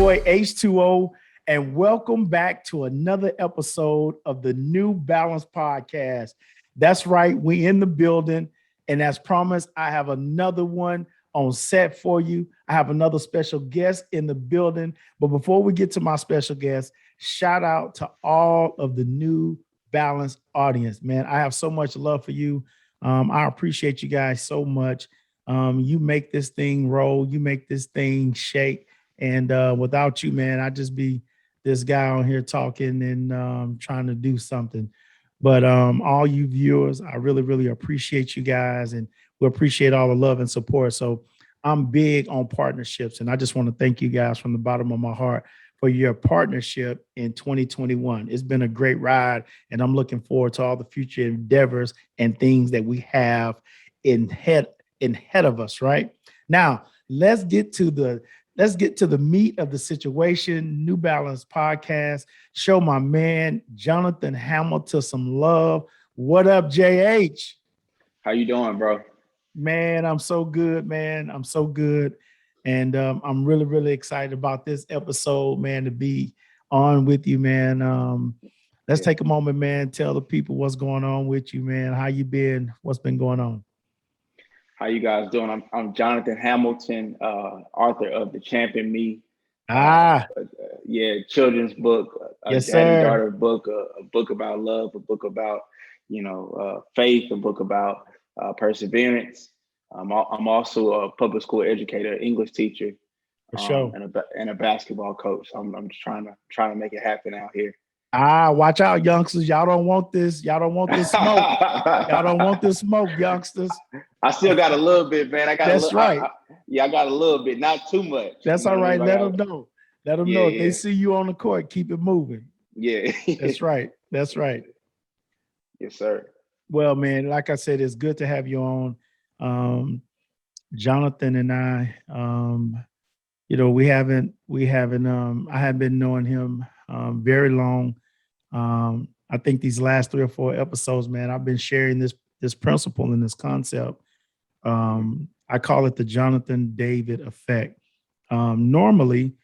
boy H2O, and welcome back to another episode of the New Balance Podcast. That's right, we in the building, and as promised, I have another one on set for you. I have another special guest in the building, but before we get to my special guest, shout out to all of the New Balance audience. Man, I have so much love for you. I appreciate you guys so much. You make this thing roll, you make this thing shake. And without you, man, I'd just be this guy on here talking and trying to do something. But all you viewers, I really, really appreciate you guys, and we appreciate all the love and support. So I'm big on partnerships, and I just want to thank you guys from the bottom of my heart for your partnership in 2021. It's been a great ride, and I'm looking forward to all the future endeavors and things that we have in head of us. Right now, let's get to the meat of the situation. New Balance Podcast. Show my man Jonathan Hamilton some love. What up, JH? How you doing, bro? Man, I'm so good, man. I'm so good. And I'm really, really excited about this episode, man, to be on with you, man. Let's take a moment, man. Tell the people what's going on with you, man. How you been? What's been going on? How you guys doing? I'm Jonathan Hamilton, author of The Champion Me. Children's book, yes, daddy-daughter book, a book about love, a book about, faith, a book about perseverance. I'm also a public school educator, English teacher, for sure, and a basketball coach. I'm just trying to make it happen out here. Watch out, youngsters. Y'all don't want this. Y'all don't want this smoke. Y'all don't want this smoke, youngsters. I still got a little bit, man. I got a little bit, not too much. That's all right. Let them know. Let them know if they see you on the court, keep it moving. Yeah. That's right. That's right. Yes, sir. Well, man, like I said, it's good to have you on. Jonathan and I, I have been knowing him very long. I think these last 3 or 4 episodes, man, I've been sharing this principle and this concept. I call it the Jonathan David effect. Normally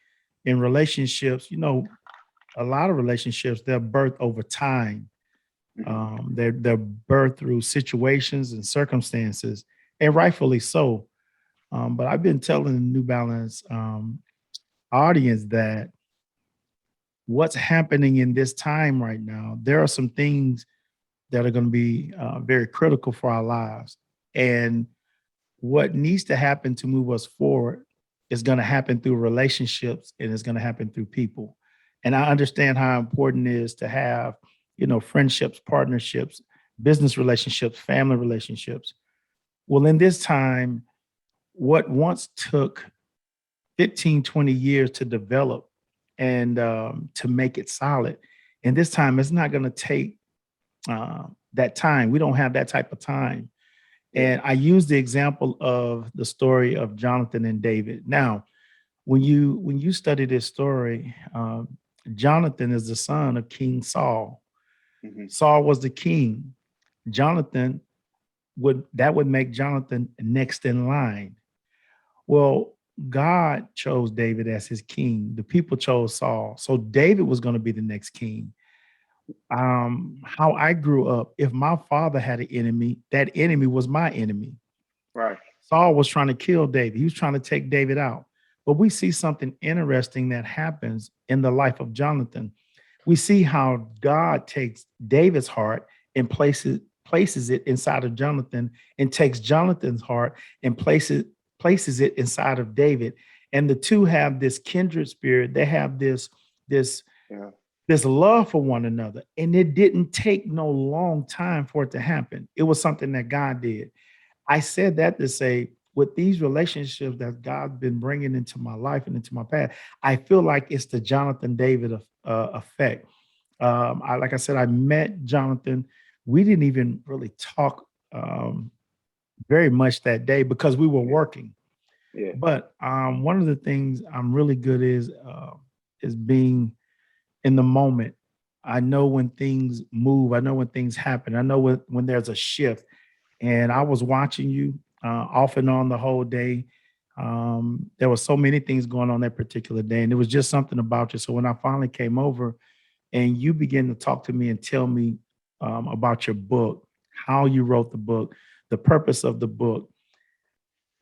in relationships, a lot of relationships, they're birthed over time. They're birthed through situations and circumstances, and rightfully so. But I've been telling the New Balance audience that what's happening in this time right now, there are some things that are going to be very critical for our lives. And what needs to happen to move us forward is going to happen through relationships, and it's going to happen through people. And I understand how important it is to have, friendships, partnerships, business relationships, family relationships. Well, in this time, what once took 15, 20 years to develop and to make it solid, and this time it's not going to take that time. We don't have that type of time. And I use the example of the story of Jonathan and David. Now, when you study this story, Jonathan is the son of King Saul. Mm-hmm. Saul was the king. Jonathan would make Jonathan next in line. Well, God chose David as his king. The people chose Saul. So David was going to be the next king. How I grew up, if my father had an enemy, that enemy was my enemy. Right. Saul was trying to kill David. He was trying to take David out. But we see something interesting that happens in the life of Jonathan. We see how God takes David's heart and places it inside of Jonathan, and takes Jonathan's heart and places it inside of David. And the two have this kindred spirit. They have this love for one another. And it didn't take no long time for it to happen. It was something that God did. I said that to say, with these relationships that God's been bringing into my life and into my path, I feel like it's the Jonathan David effect. Like I said, I met Jonathan. We didn't even really talk very much that day because we were working. Yeah. But one of the things I'm really good is being in the moment. I know when things move. I know when things happen. I know when there's a shift. And I was watching you off and on the whole day. There were so many things going on that particular day, and it was just something about you. So when I finally came over and you began to talk to me and tell me about your book, how you wrote the book, the purpose of the book,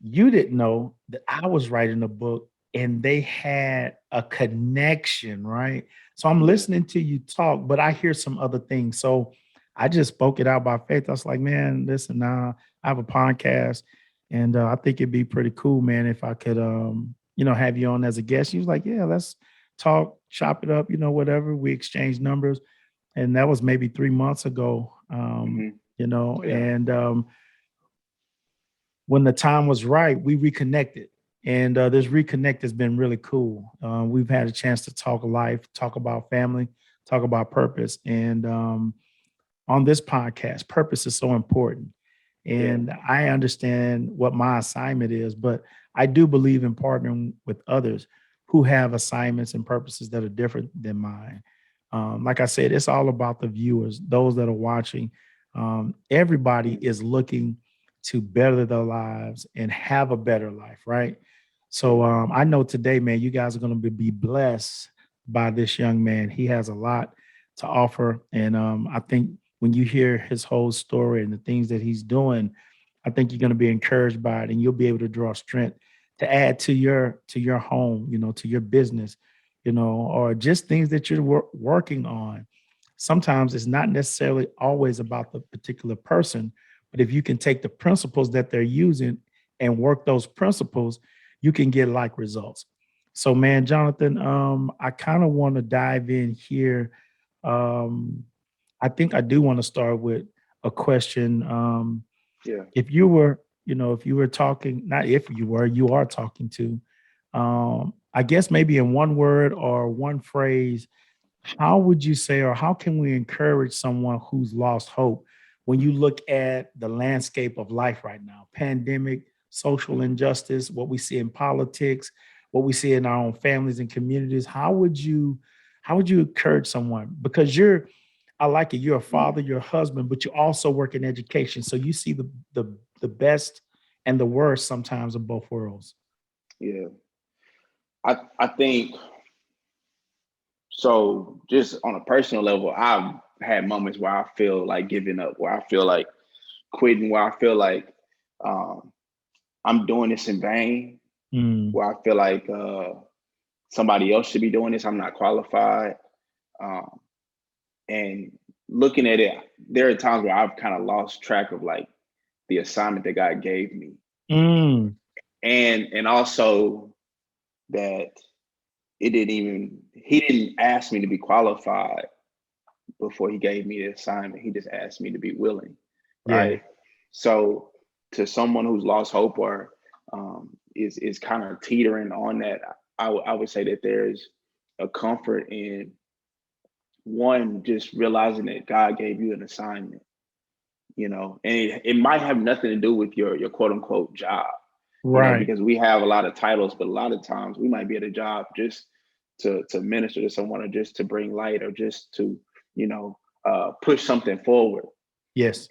you didn't know that I was writing a book and they had a connection, right? So I'm Yeah. listening to you talk, but I hear some other things. So I just spoke it out by faith. I was like, man, listen, now I have a podcast and I think it'd be pretty cool, man, if I could, have you on as a guest. He was like, yeah, let's talk, chop it up, whatever. We exchanged numbers. And that was maybe 3 months ago, Hmm. Yeah. and when the time was right, we reconnected. And this reconnect has been really cool. We've had a chance to talk life, talk about family, talk about purpose. And on this podcast, purpose is so important. Yeah. And I understand what my assignment is, but I do believe in partnering with others who have assignments and purposes that are different than mine. Like I said, it's all about the viewers, those that are watching. Everybody is looking to better their lives and have a better life, right? So Yeah. I know today, man, you guys are going to be blessed by this young man. He has a lot to offer. And I think when you hear his whole story and the things that he's doing, I think you're going to be encouraged by it and you'll be able to draw strength to add to your home, to your business, or just things that you're working on. Sometimes it's not necessarily always about the particular person, but if you can take the principles that they're using and work those principles, you can get like results. So, man, Jonathan, I kind of want to dive in here. Um, I think I do want to start with a question. Yeah. If you were, if you were talking, not if you were, you are talking to, I guess maybe in one word or one phrase, how would you say, or how can we encourage someone who's lost hope when you look at the landscape of life right now? Pandemic, social injustice, what we see in politics, what we see in our own families and communities. How would you encourage someone? Because I like it. You're a Mm. father, you're a husband, but you also work in education. So you see the best and the worst sometimes of both worlds. Yeah. I think so. Just on a personal level, I've had moments where I feel like giving up, where I feel like quitting, where I feel like um, I'm doing this in vain, Mm, where I feel like somebody else should be doing this. I'm not qualified. Um, and looking at it, there are times where I've kind of lost track of like the assignment that God gave me, mm, and also that he didn't ask me to be qualified before he gave me the assignment. He just asked me to be willing, yeah, right? So to someone who's lost hope or is kind of teetering on that, I would say that there's a comfort in one just realizing that God gave you an assignment, and it might have nothing to do with your quote unquote job, right. because we have a lot of titles, but a lot of times we might be at a job just to minister to someone or just to bring light or just to, you know, push something forward. Yes,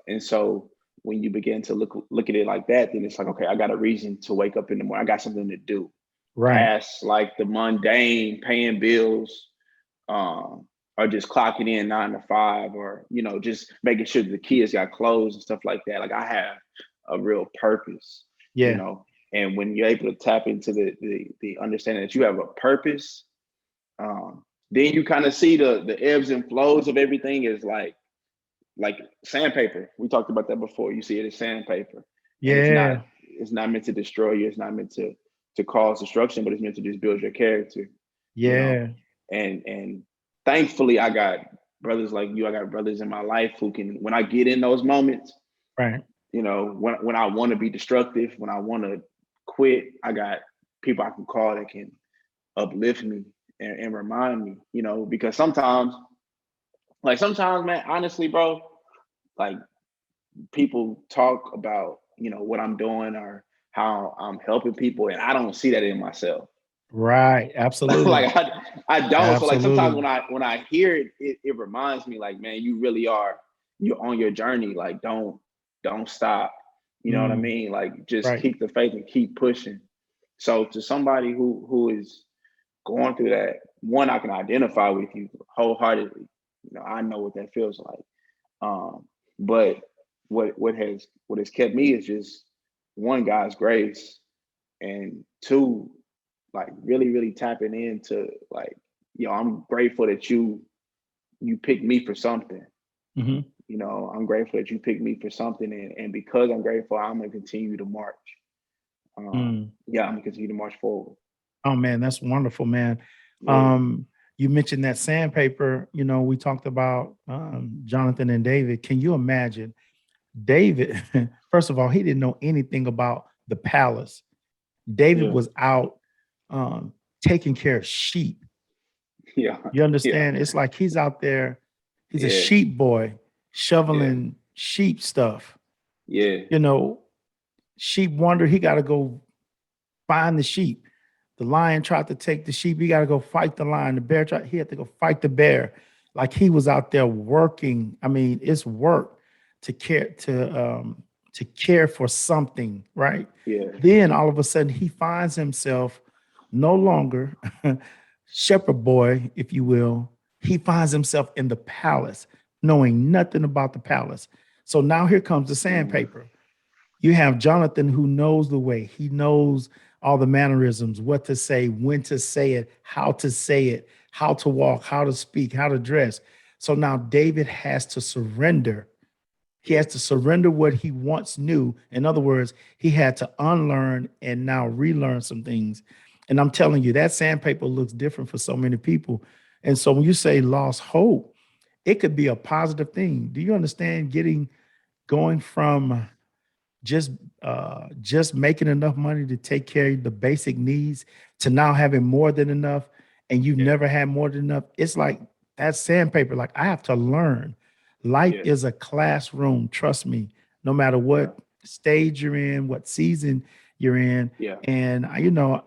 And so when you begin to look at it like that, then it's like, okay, I got a reason to wake up in the morning. I got something to do right. past like the mundane paying bills, um, or just clocking in 9 to 5, or just making sure that the kids got clothes and stuff like that. Like I have a real purpose, you Yeah, know. And when you're able to tap into the understanding that you have a purpose, then you kind of see the ebbs and flows of everything is like sandpaper. We talked about that before. You see it as sandpaper, and yeah, it's not meant to destroy you. It's not meant to cause destruction, but it's meant to just build your character, you know. yeah, And thankfully, I got brothers like you. I got brothers in my life who can, when I get in those moments, right. when I want to be destructive, when I want to quit, I got people I can call that can uplift me and remind me, because sometimes, man, honestly, bro, like people talk about, what I'm doing or how I'm helping people, and I don't see that in myself. Right. Absolutely. Like I don't. So like sometimes Absolutely. when I hear it, it reminds me like, man, you're on your journey. Like don't stop. You know what I mean? Like just Right. keep the faith and keep pushing. So to somebody who is going through that, one, I can identify with you wholeheartedly. You know, I know what that feels like. But what has kept me is just one, God's grace, and two, like really, really tapping into like, I'm grateful that you picked me for something. Mm-hmm. You know, I'm grateful that you picked me for something, and because I'm grateful, I'm gonna continue to march. Mm. Yeah, I'm gonna continue to march forward. Oh man, that's wonderful, man. Yeah, Um, you mentioned that sandpaper. We talked about Jonathan and David. Can you imagine David? First of all, he didn't know anything about the palace. David yeah, was out taking care of sheep. yeah, You yeah, understand? It's like he's out there. He's a yeah, sheep boy yeah, shoveling sheep stuff. yeah, You know, sheep wander. He got to go find the sheep. The lion tried to take the sheep. He got to go fight the lion. The bear tried. He had to go fight the bear. Like he was out there working. I mean, it's work to care for something, right? yeah, Then all of a sudden he finds himself no longer shepherd boy, if you will. He finds himself in the palace, knowing nothing about the palace. So now here comes the mm, sandpaper. You have Jonathan who knows the way. He knows all the mannerisms, what to say, when to say it, how to walk, how to speak, how to dress. So now David has to surrender. He yeah, has to surrender what he once knew. In other words, he had to unlearn and now relearn some things. And I'm telling you, that sandpaper looks different for so many people. And so when you say lost hope, it could be a positive thing. Do you understand going from just just making enough money to take care of the basic needs to now having more than enough, and you've yeah, never had more than enough? It's like that sandpaper. Like, I have to learn. Life yeah, is a classroom, trust me, no matter yeah, what stage you're in, what season you're in. yeah, And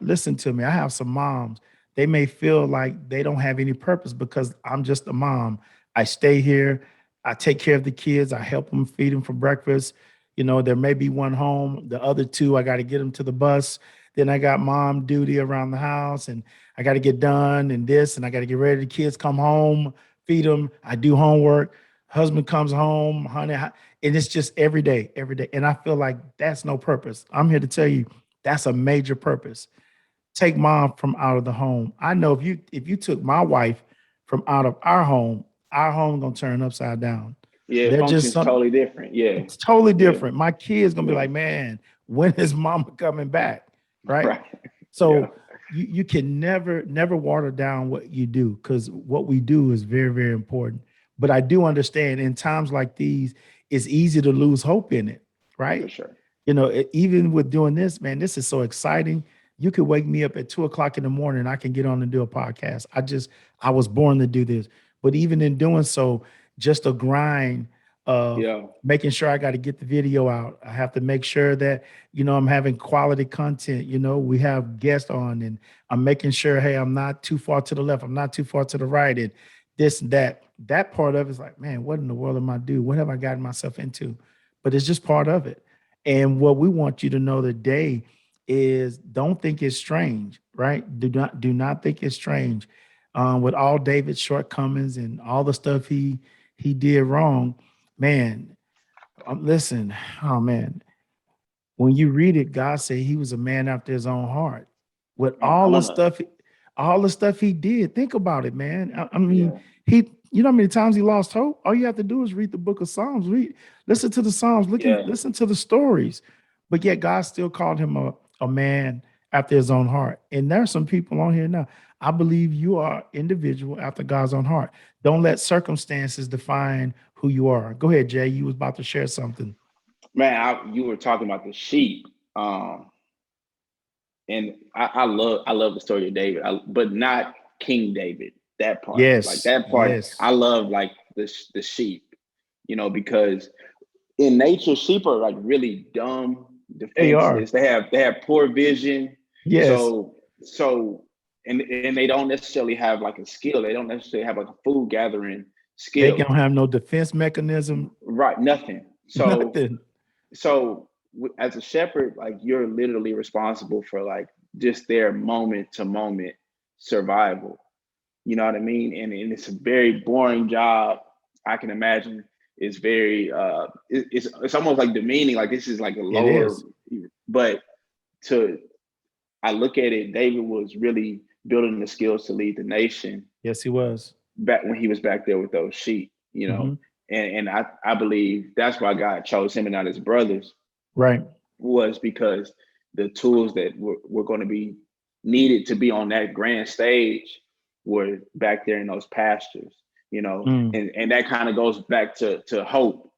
listen to me, I have some moms. They may feel like they don't have any purpose because I'm just a mom. I stay here, I take care of the kids, I help them feed them for breakfast. There may be one home, the other two, I got to get them to the bus. Then I got mom duty around the house, and I got to get done and this, and I got to get ready. The kids come home, feed them. I do homework. Husband comes home, honey, and it's just every day, every day. And I feel like that's no purpose. I'm here to tell you that's a major purpose. Take mom from out of the home. I know if you took my wife from out of our home gonna turn upside down. yeah. It They're just functions some totally different. Yeah, It's totally yeah, different. My kids gonna be yeah. like, man, when is mama coming back? Right. Right. Yeah, So you can never water down what you do, because what we do is very, very important. But I do understand in times like these, it's easy to lose hope in it, for right? sure. Even with doing this, man, this is so exciting. You could wake me up at 2 o'clock in the morning. I can get on and do a podcast. I was born to do this. But even in doing so, just a grind of Yeah, making sure I got to get the video out. I have to make sure that, I'm having quality content. We have guests on, and I'm making sure, hey, I'm not too far to the left. I'm not too far to the right. And this and that. That part of it is like, man, what in the world am I doing? What have I gotten myself into? But it's just part of it. And what we want you to know today is, don't think it's strange, right? Do not think it's strange. With all David's shortcomings and all the stuff he did wrong, man. Listen, oh man, when you read it, God said he was a man after his own heart. With man. I wanna. all the stuff he did, think about it, man. I mean, Yeah, how many times he lost hope? All you have to do is read the book of Psalms. Listen to the Psalms, yeah, listen to the stories. But yet God still called him a man after his own heart. And there are some people on here now. I believe you are individual after God's own heart. Don't let circumstances define who you are. Go ahead, Jay. You was about to share something. man. You were talking about the sheep, and I love the story of David, but not King David. That part, like Yes, that part, I yes, love like the sheep, because in nature, sheep are like really dumb, they are. defenseless. They have poor vision. Yes, So and they don't necessarily have like a skill. They don't necessarily have like a food gathering they skill. don't have no defense mechanism, Right, nothing. So nothing. so as a shepherd, like you're literally responsible for like just their moment to moment survival. You know what I mean? And it's a very boring job. I can imagine it's very it's almost like demeaning. Like this is like a It lower, is. but to I look at it, David was really building the skills to lead the nation Yes, he was. back when he was back there with those sheep, you know. Hmm. And I believe that's why God chose him and not his brothers, Right. was because the tools that were going to be needed to be on that grand stage were back there in those pastures, you know. Mm. And that kind of goes back to hope,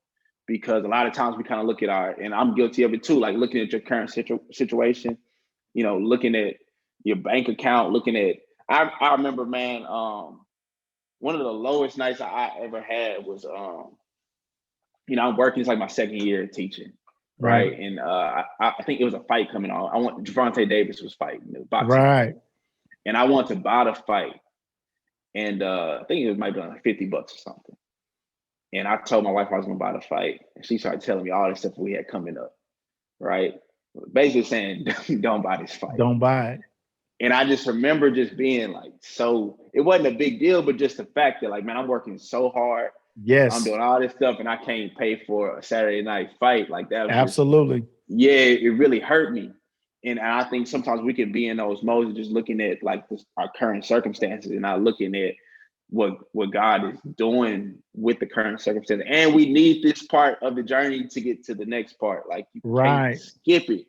because a lot of times we kind of look at and I'm guilty of it too, like looking at your current situation, you know, looking at your bank account, looking at I remember, man, one of the lowest nights I ever had was you know, I'm working, it's like my second year of teaching, Right. right? And I think it was a fight coming on. I want Javante Davis was fighting, the boxing fight, Right. and I wanted to buy the fight, and I think it might be like $50 or something. And I told my wife I was gonna buy the fight, and she started telling me all the stuff we had coming up, right? Basically saying, "Don't buy this fight." Don't buy it. And I just remember just being like, so it wasn't a big deal, but just the fact that like, man, I'm working so hard, I'm Yes, doing all this stuff, and I can't pay for a Saturday night fight. Like that was just, absolutely. yeah, it really hurt me. And I think sometimes we can be in those modes of just looking at like our current circumstances and not looking at what God is doing with the current circumstances. And we need this part of the journey to get to the next part. Like you can't Right. skip it, you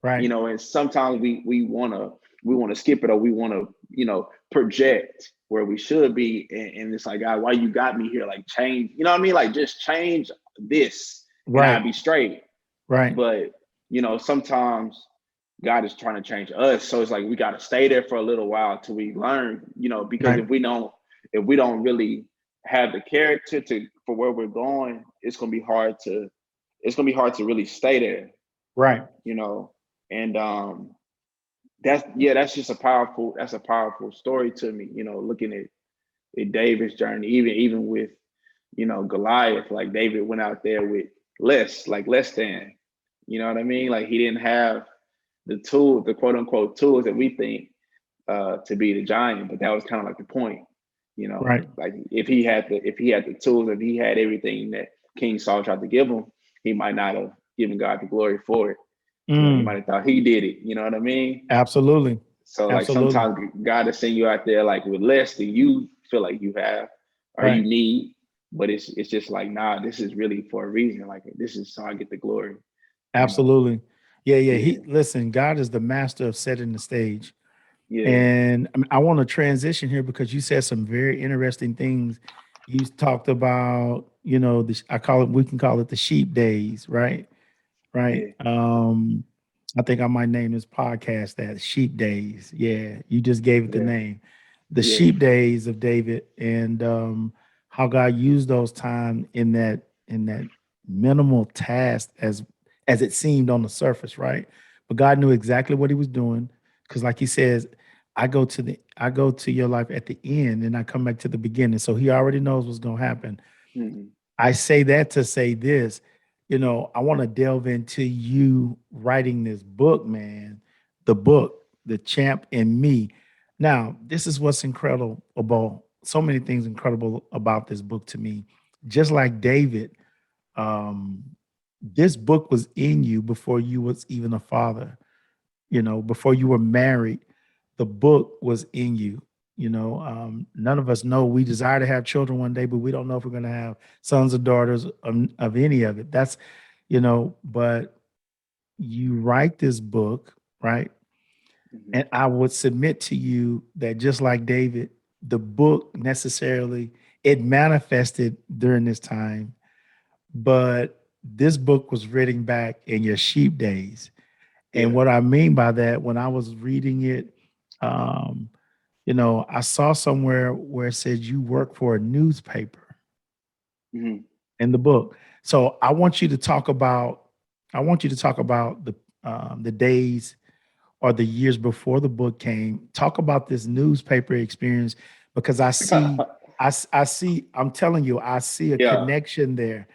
Right. know. And sometimes we wanna skip it, or we wanna, you know, project where we should be. And it's like, God, why you got me here? Like change, you know what I mean? Like just change this and I'll Right. be straight. Right. But you know, sometimes God is trying to change us. So it's like we got to stay there for a little while till we learn, you know, because Right. if we don't really have the character to for where we're going, it's gonna be hard to really stay there, Right. you know. And that's just a powerful story to me, you know, looking at David's journey, even with, you know, Goliath. Like David went out there with less than, you know what I mean? Like he didn't have the quote unquote tools that we think to be the giant, but that was kind of like the point, you know. Right. Like if he had the tools, if he had everything that King Saul tried to give him, he might not have given God the glory for it. You know, he might Mm. have thought he did it. You know what I mean? Absolutely. So like Absolutely. sometimes God is sending you out there like with less than you feel like you have or you Right. need, but it's just like, nah, this is really for a reason. Like this is so I get the glory. You know? Absolutely. Yeah. Yeah. Yeah, He listen. God is the master of setting the stage, yeah, and I want to transition here because you said some very interesting things. You talked about, I call it, we can call it the sheep days, right? Right. yeah, I think I might name this podcast that Sheep Days. Yeah, you just gave it the yeah, name. The yeah. sheep days of David, and how God used those time in that minimal task as it seemed on the surface, right? But God knew exactly what he was doing. Because like he says, I go to your life at the end and I come back to the beginning. So he already knows what's gonna happen. Hmm. I say that to say this, I want to delve into you writing this book, man. The book, The Champ and Me. Now, this is what's incredible about so many things incredible about this book to me. Just like David, um, this book was in you before you was even a father, before you were married, the book was in you. None of us know we desire to have children one day, but we don't know if we're going to have sons or daughters of any of it. But you write this book, right? Hmm. And I would submit to you that just like David, the book necessarily it manifested during this time, but this book was written back in your sheep days. And Yeah. what I mean by that, when I was reading it, um, I saw somewhere where it said you work for a newspaper Hmm. in the book. So I want you to talk about the days or the years before the book came. Talk about this newspaper experience because I see, I'm telling you, I see a Yeah. connection there.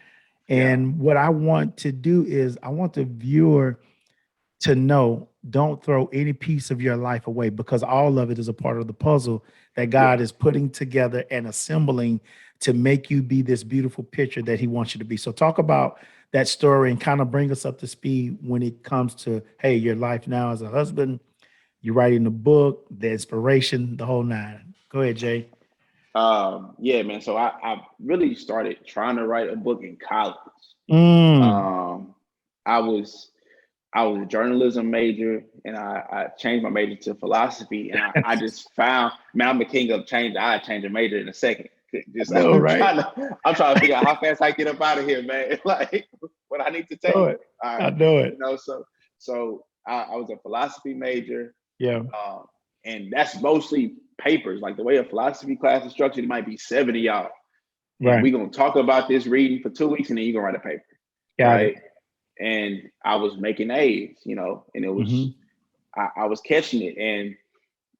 Yeah. And what I want to do is I want the viewer to know, don't throw any piece of your life away, because all of it is a part of the puzzle that God Yeah. is putting together and assembling to make you be this beautiful picture that he wants you to be. So talk about that story and kind of bring us up to speed when it comes to, hey, your life now as a husband, you're writing the book, the inspiration, the whole nine. Go ahead, Jay. Yeah, man. So I really started trying to write a book in college. Mm, Um, I was I was a journalism major, and I changed my major to philosophy, and I just found, man, I'm the king of change. I change a major in a second. Just no, right? I'm trying to figure out how fast I get up out of here, man. Like what I need to Know take. it. All I right, know it. so I was a philosophy major, Yeah. um, and that's mostly papers. Like the way a philosophy class is structured, it might be 70 y'all, and Right. we're gonna talk about this reading for 2 weeks, and then you're gonna write a paper, Got it. right? And I was making A's, and Hmm. I was catching it. And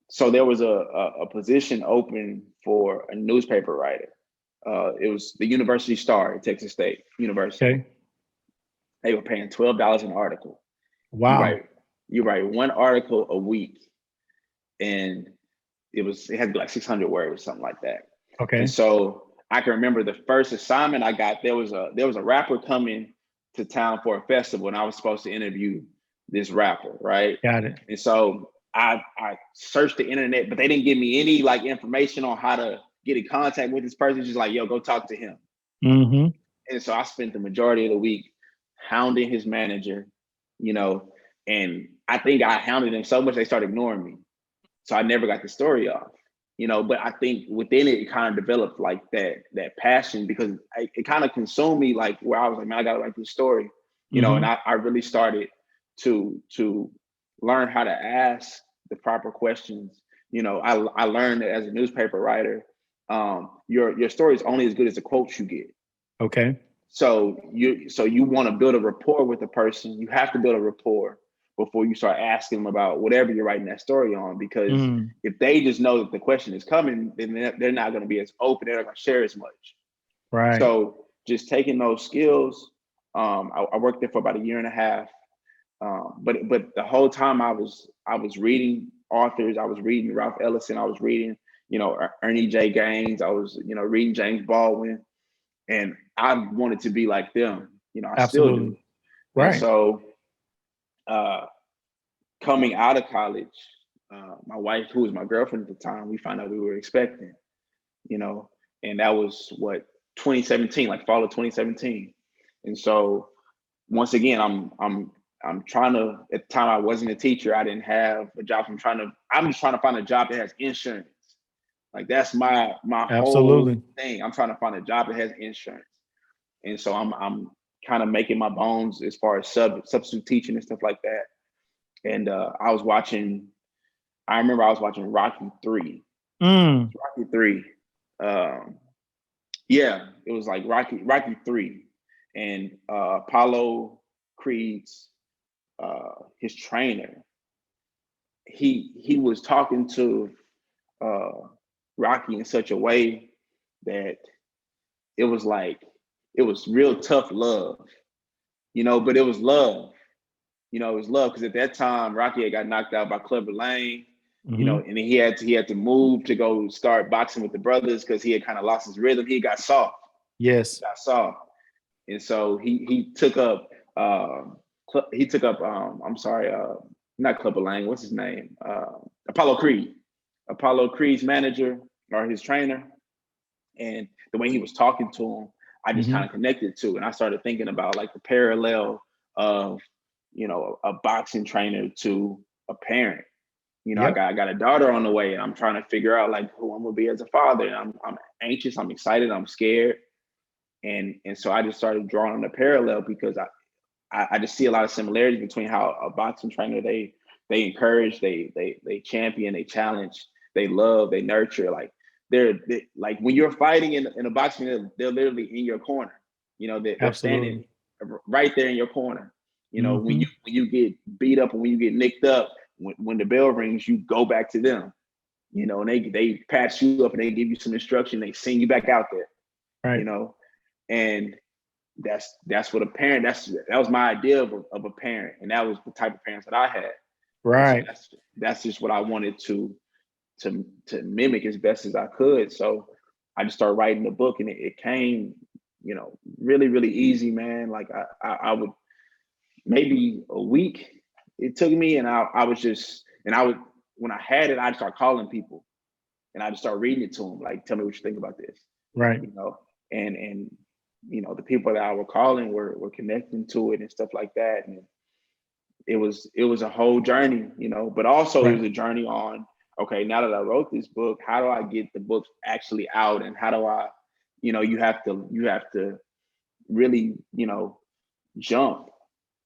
so there was a position open for a newspaper writer. It was the University Star at Texas State University. Okay. They were paying $12 an article. You Wow. write you write one article a week, and it had to be like 600 words, something like that. And Okay. so I can remember the first assignment I got. There was a rapper coming to town for a festival, and I was supposed to interview this rapper, right? Got it. And so I searched the internet, but they didn't give me any like information on how to get in contact with this person. Just like, yo, go talk to him. Hmm. And so I spent the majority of the week hounding his manager, you know, and I think I hounded him so much they started ignoring me. So I never got the story off, but I think within it, it kind of developed like that passion, because it kind of consumed me, like where I was like, man, I gotta write this story, and Hmm. I really started to learn how to ask the proper questions. I learned that as a newspaper writer, your story is only as good as the quotes you get. Okay. So you want to build a rapport with the person. You have to build a rapport before you start asking them about whatever you're writing that story on. Because Mm. if they just know that the question is coming, then they're not going to be as open. They're not going to share as much. Right. So just taking those skills, I worked there for about a year and a half. But the whole time I was reading authors. I was reading Ralph Ellison. I was reading, Ernie J. Gaines. I was, reading James Baldwin, and I wanted to be like them. I still do. Absolutely. And Right. so, uh, coming out of college, my wife, who was my girlfriend at the time, we found out we were expecting. You know, and that was what, 2017, like fall of 2017. And so, once again, I'm trying to. At the time, I wasn't a teacher. I didn't have a job. I'm just trying to find a job that has insurance. Like that's my whole Absolutely. thing. I'm trying to find a job that has insurance. And so I'm kind of making my bones as far as substitute teaching and stuff like that. And I remember I was watching Mm. Rocky 3. Um, yeah, it was like Rocky 3. And Apollo Creed's his trainer, he was talking to uh, Rocky in such a way that it was like it was real tough love, but it was love. It was love, because at that time Rocky had got knocked out by Clubber Lang, Hmm. and then he had to move to go start boxing with the brothers because he had kind of lost his rhythm. He got soft, Yes. and so he took up I'm sorry, not Clubber Lang. What's his name? Apollo Creed. Apollo Creed's manager or his trainer, and the way he was talking to him, I just kind Hmm. of connected to, and I started thinking about like the parallel of a boxing trainer to a parent. I Yep. got a daughter on the way, and I'm trying to figure out like who I'm gonna be as a father. And I'm anxious, I'm excited, I'm scared, and so I just started drawing on the parallel, because I just see a lot of similarities between how a boxing trainer, they encourage, they champion, they challenge, they love, they nurture. Like they like when you're fighting in a boxing, they're literally in your corner. They're standing Absolutely. right there in your corner. When Hmm. you get beat up and when you get nicked up, when the bell rings, you go back to them. And they patch you up and they give you some instruction. They send you back out there. You Right. know, and that's what a parent, that was my idea of a parent, and that was the type of parents that I had. And so Right. that's just what I wanted to mimic as best as I could. So I just started writing the book, and it came, really, really easy, man. Like I would, maybe a week it took me, and I was just, and I would, when I had it, I'd start calling people, and I just start reading it to them, like, tell me what you think about this, Right. you know, and the people that I were calling were connecting to it and stuff like that, and it was a whole journey, but also it was Right. a journey on, okay, now that I wrote this book, how do I get the book actually out, and how do I, you have to really, jump.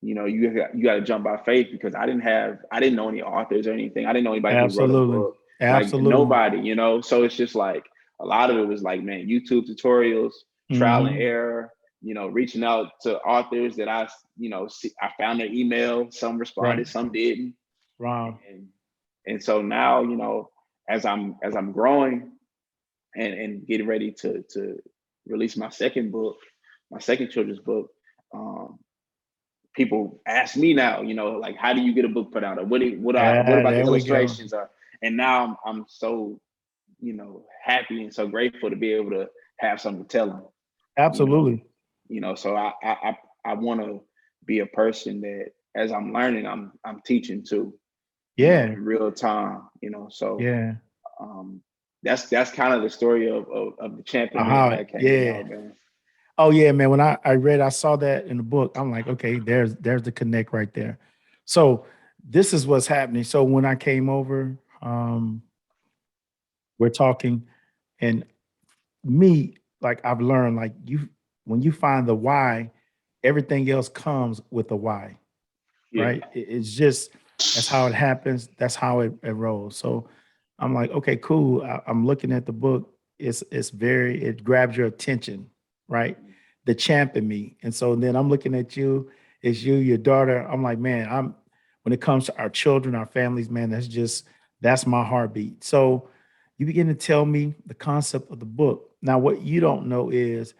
You got to jump by faith, because I didn't know any authors or anything. I didn't know anybody who wrote a Absolutely. book, like Absolutely. nobody. So it's just like a lot of it was like, man, YouTube tutorials, trial and Hmm. error. Reaching out to authors that I found their email. Some Right. responded, some didn't, Wow. and so now, as I'm growing and getting ready to release my second book, my second children's book. Um, People ask me now, like, how do you get a book put out, or what about the There we go. illustrations, and now I'm so, happy and so grateful to be able to have something to tell them, you know, Absolutely. so I want to be a person that, as I'm learning, I'm teaching too, Yeah. in real time, so Yeah. um, that's kind of the story of the champion man, how Uh-huh. it came Yeah. about, man. Oh yeah, man. When I saw that in the book, I'm like, okay, there's the connect right there. So this is what's happening. So when I came over, we're talking, and me, like I've learned, like when you find the why, everything else comes with the why, Yeah, right? It's just that's how it happens. That's how it rolls. So I'm like, okay, cool. I'm looking at the book. It grabs your attention, right? The champ in me. And so then I'm looking at you, it's you, your daughter. I'm like, man, when it comes to our children, our families, man, that's my heartbeat. So you begin to tell me the concept of the book. Now, what you don't know is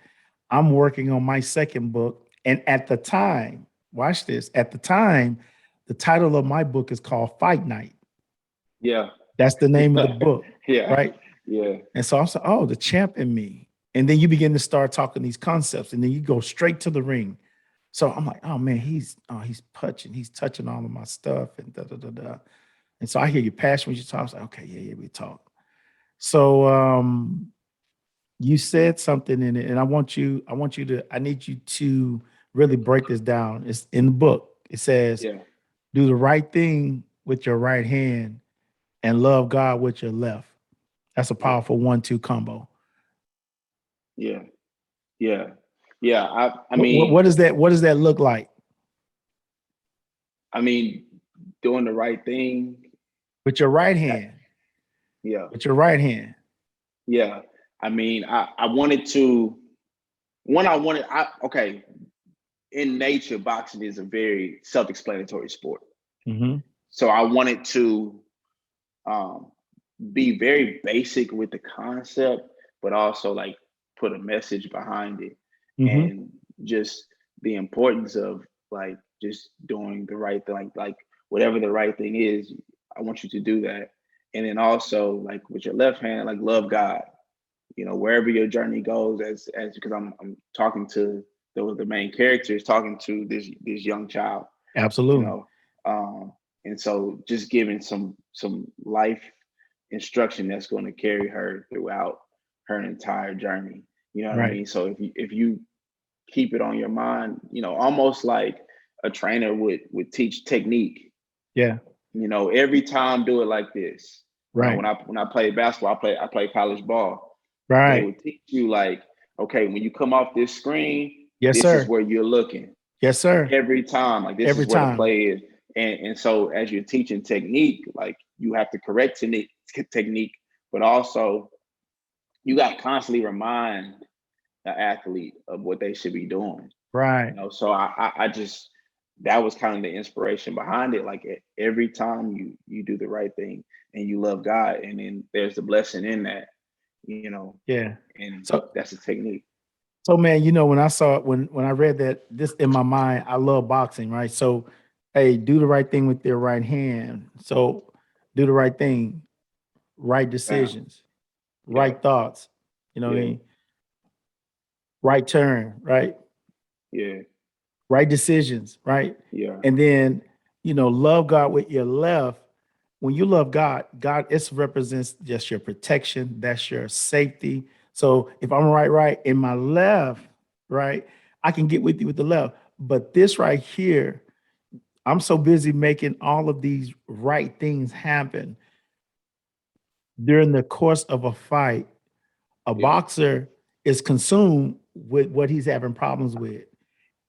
I'm working on my second book. And at the time, watch this, at the time, the title of my book is called Fight Night. yeah, That's the name of the yeah, book, yeah, right? yeah, And so I'm saying, oh, the champ in me. And then you begin to start talking these concepts, and then you go straight to the ring. So I'm like, oh man, he's touching all of my stuff, and da da da da. And so I hear your passion when you talk. I was like, okay, yeah, we talk. So you said something in it, and I need you to really break this down. It's in the book. It says, yeah, do the right thing with your right hand and love God with your left. That's a yeah, powerful 1-2 combo. yeah, yeah, yeah. I What mean, does that look like I mean, doing the right thing. with your right That, hand? yeah, With your right hand. yeah. I mean, I wanted to. One, I wanted. Okay. In nature, boxing is a very self-explanatory sport. Hmm. So I wanted to um, be very basic with the concept, but also like put a message behind it, Hmm. and just the importance of, like, just doing the right thing, like whatever the right thing is, I want you to do that. And then also, like, with your left hand, like, love God, wherever your journey goes, as because I'm talking to the main character is talking to this young child, you Absolutely. know um and so just giving some life instruction that's going to carry her throughout her entire journey, you know what I Right. mean? So if you keep it on your mind, almost like a trainer would teach technique, Yeah. every time do it like this. Right. When I played basketball, I play college ball. They Right. would teach you, like, okay, when you come off this screen, Yes, this is sir. where you're looking Yes, sir. every time. Like, this Every is where the time. play is. And so as you're teaching technique, like, you have to correct technique, but also you got to constantly remind the athlete of what they should be doing. Right. So I just, that was kind of the inspiration behind it. Like, every time you do the right thing and you love God, and then there's the blessing in that, Yeah. and So that's the technique. So man, when I saw it, when I read that, this in my mind, I love boxing, right? So, hey, do the right thing with their right hand. So, do the right thing, right Yeah, decisions, yeah, right thoughts. You know what I yeah, mean? Right turn, right? yeah, Right decisions, right? yeah, And then, love God with your left. When you love God, God, it represents just your protection, that's your safety. So if I'm right in my left, right, I can get with you with the left. But this right here, I'm so busy making all of these right things happen during the course of a fight. A yeah, boxer is consumed with what he's having problems with.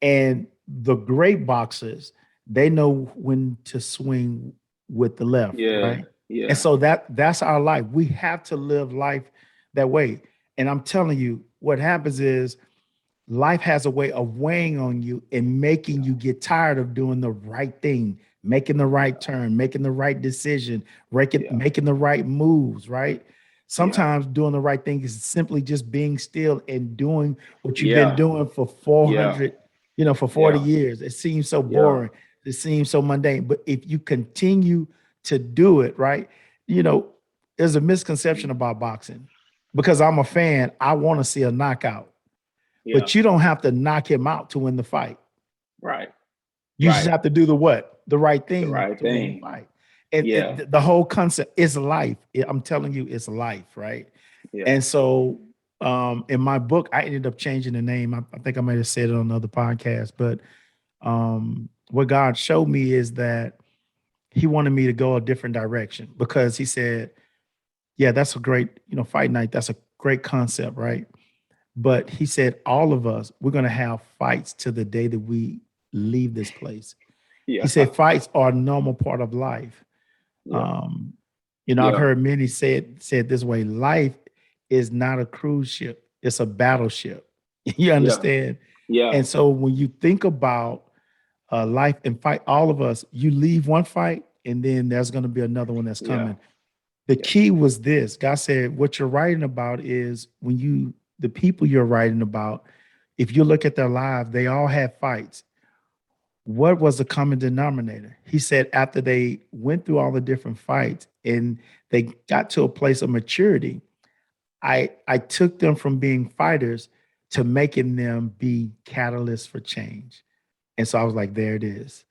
And the great boxers, they know when to swing with the left, yeah, right? And yeah, so that's our life. We have to live life that way. And I'm telling you, what happens is life has a way of weighing on you and making you get tired of doing the right thing, making the right yeah, turn, making the right decision, yeah, making the right moves, right? yeah, Sometimes doing the right thing is simply just being still and doing what you've been yeah, doing for yeah, 400, for 40 yeah, years. It seems so yeah, boring. It seems so mundane. But if you continue to do it, right, you know, there's a misconception mm, about boxing because I'm a fan. I want to see a knockout, yeah, but you don't have to knock him out to win the fight. right, You just right. have to do the what? The right The thing right to win the thing. fight. And Yeah, the whole concept is life. I'm telling you, it's life, right? yeah, And so in my book, I ended up changing the name. I think I might have said it on another podcast, but what God showed me is that He wanted me to go a different direction because He said, yeah, that's a great, fight night. That's a great concept, right? But He said, all of us, we're going to have fights to the day that we leave this place. He yeah, said, fights are a normal part of life. yeah, Um, I've yeah, heard many say it said this way: life is not a cruise ship; it's a battleship. You yeah, understand? yeah, And so when you think about life and fight, all of us, you leave one fight, and then there's going to be another one that's yeah, coming. The yeah, key was this: God said, "What you're writing about is the people you're writing about. If you look at their lives, they all had fights. What was the common denominator?" He said, after they went through all the different fights and they got to a place of maturity, I took them from being fighters to making them be catalysts for change. And so I was like, there it is,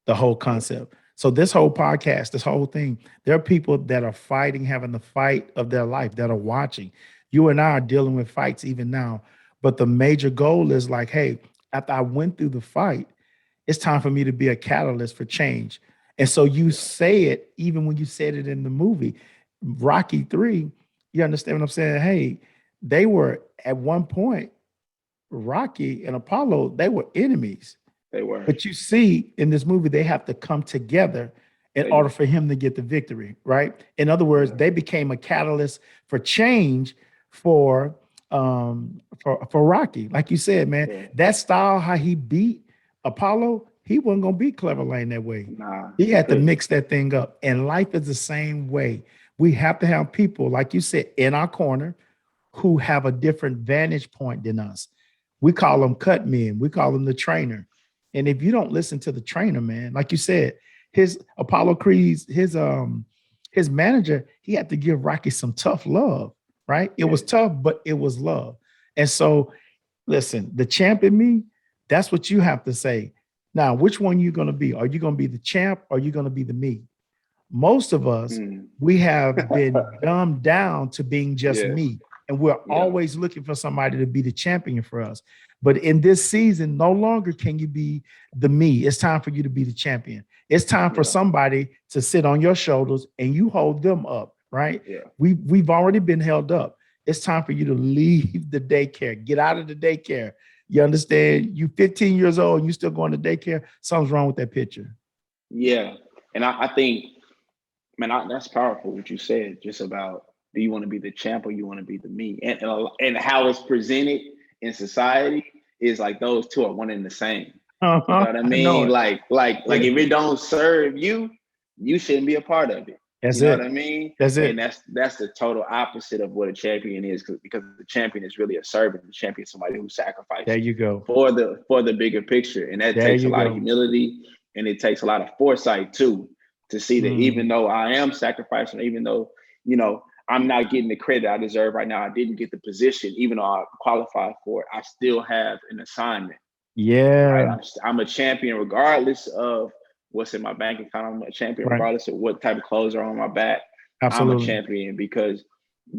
the whole yeah, concept. So this whole podcast, this whole thing, there are people that are fighting, having the fight of their life, that are watching. You and I are dealing with fights even now. But the major goal is like, hey, after I went through the fight, it's time for me to be a catalyst for change. And so you yeah, say it even when you said it in the movie, Rocky 3, you understand what I'm saying? Hey, they were at one point, Rocky and Apollo, they were enemies. they were. But you see in this movie, they have to come together in They order do. for him to get the victory, right? In other words, Yeah, they became a catalyst for change for for Rocky. Like you said, man, yeah, that style how he beat Apollo, he wasn't gonna beat Clever Lane that way. nah, He he had to couldn't. mix that thing up. And life is the same way. We have to have people, like you said, in our corner who have a different vantage point than us. We call them cut men. We call them the trainer. And if you don't listen to the trainer, man, like you said, his Apollo Creed's his manager, he had to give Rocky some tough love, right? It Yeah, was tough, but it was love. And so, listen, the champ in me, that's what you have to say. Now, which one are you going to be? Are you going to be the champ or are you going to be the me? Most of us, mm. we have been dumbed down to being just Yes, me. And we're yeah, always looking for somebody to be the champion for us. But in this season, no longer can you be the me. It's time for you to be the champion. It's time for yeah, somebody to sit on your shoulders and you hold them up, right? yeah, We've already been held up. It's time for you to leave the daycare, get out of the daycare. You understand? You 15 years old and you still going to daycare. Something's wrong with that picture. yeah. And I think, man, that's powerful what you said, just about, do you want to be the champ or you want to be the me? And how it's presented in society is like those two are one and the same. You know Uh-huh. what I I know mean? it. Like Yeah. if it don't serve you, you shouldn't be a part of it. That's You know what it. I mean? That's And it. that's the total opposite of what a champion is, because the champion is really a servant. The champion is somebody who There sacrifices you go. for the bigger picture, and that There takes a you lot of go. humility, and it takes a lot of foresight too, to see that even Mm, though I am sacrificing, even though you know I'm not getting the credit I deserve right now, I didn't get the position, even though I qualified for it, I still have an assignment, right? yeah. I'm a champion regardless of what's in my bank account. I'm a champion Right. regardless of what type of clothes are on my back. I'm a Absolutely. champion because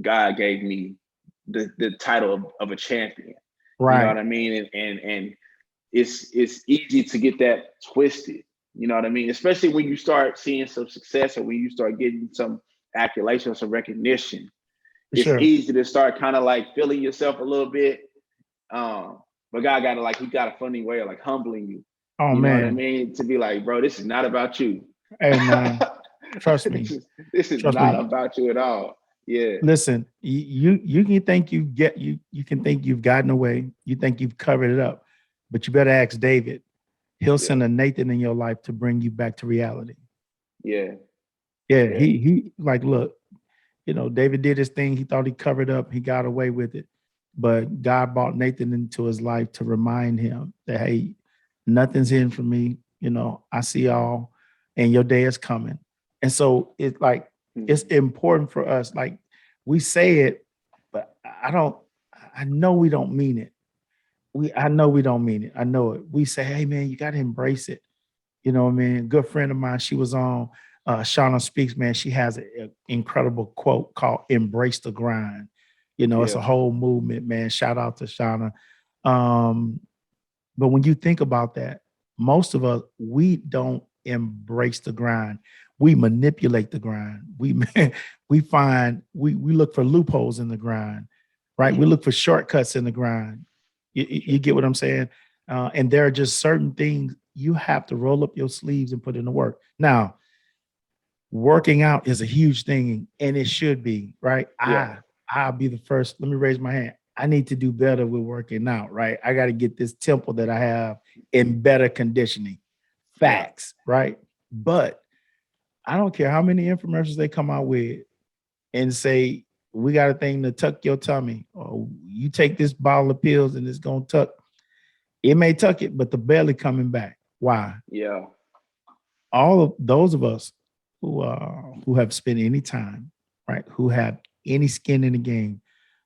God gave me the title of a champion. You know Right. what I mean? And it's easy to get that twisted. You know what I mean? Especially when you start seeing some success, or when you start getting some accolation, some recognition. For It's sure. easy to start kind of like feeling yourself a little bit. Um, but God got to like, he got a funny way of like humbling you. Oh You know what I man. mean? To be like, bro, this is not about you. Hey man. Trust this me. is this is Trust not me. about you at all. Yeah, Listen, you can think you can think you've gotten away. You think you've covered it up, but you better ask David. He'll yeah, send a Nathan in your life to bring you back to reality. yeah, Yeah, yeah, he like look, David did his thing. He thought he covered up. He got away with it. But God brought Nathan into his life to remind him that, hey, nothing's hidden from me. I see all, and your day is coming. And so it's like, it's mhm, important for us. Like we say it, but I know we don't mean it. I know we don't mean it. I know it. We say, hey, man, you got to embrace it. You know what I mean? Good friend of mine, she was on Shauna Speaks, man. She has an incredible quote called Embrace the Grind. It's yeah, a whole movement, man. Shout out to Shauna. Um, but when you think about that, most of us, we don't embrace the grind. We manipulate the grind. We look for loopholes in the grind, right? We yeah, look for shortcuts in the grind. You get what I'm saying? And there are just certain things you have to roll up your sleeves and put in the work. Now, working out is a huge thing, and it should be, right? yeah, I'll be the first. Let me raise my hand. I need to do better with working out, right? I got to get this temple that I have in better conditioning. yeah, Facts, right? But I don't care how many infomercials they come out with and say, we got a thing to tuck your tummy, or you take this bottle of pills and it's going to tuck. It may tuck it, but the belly coming back. Why? yeah, All of those of us who have spent any time, right, who have any skin in the game,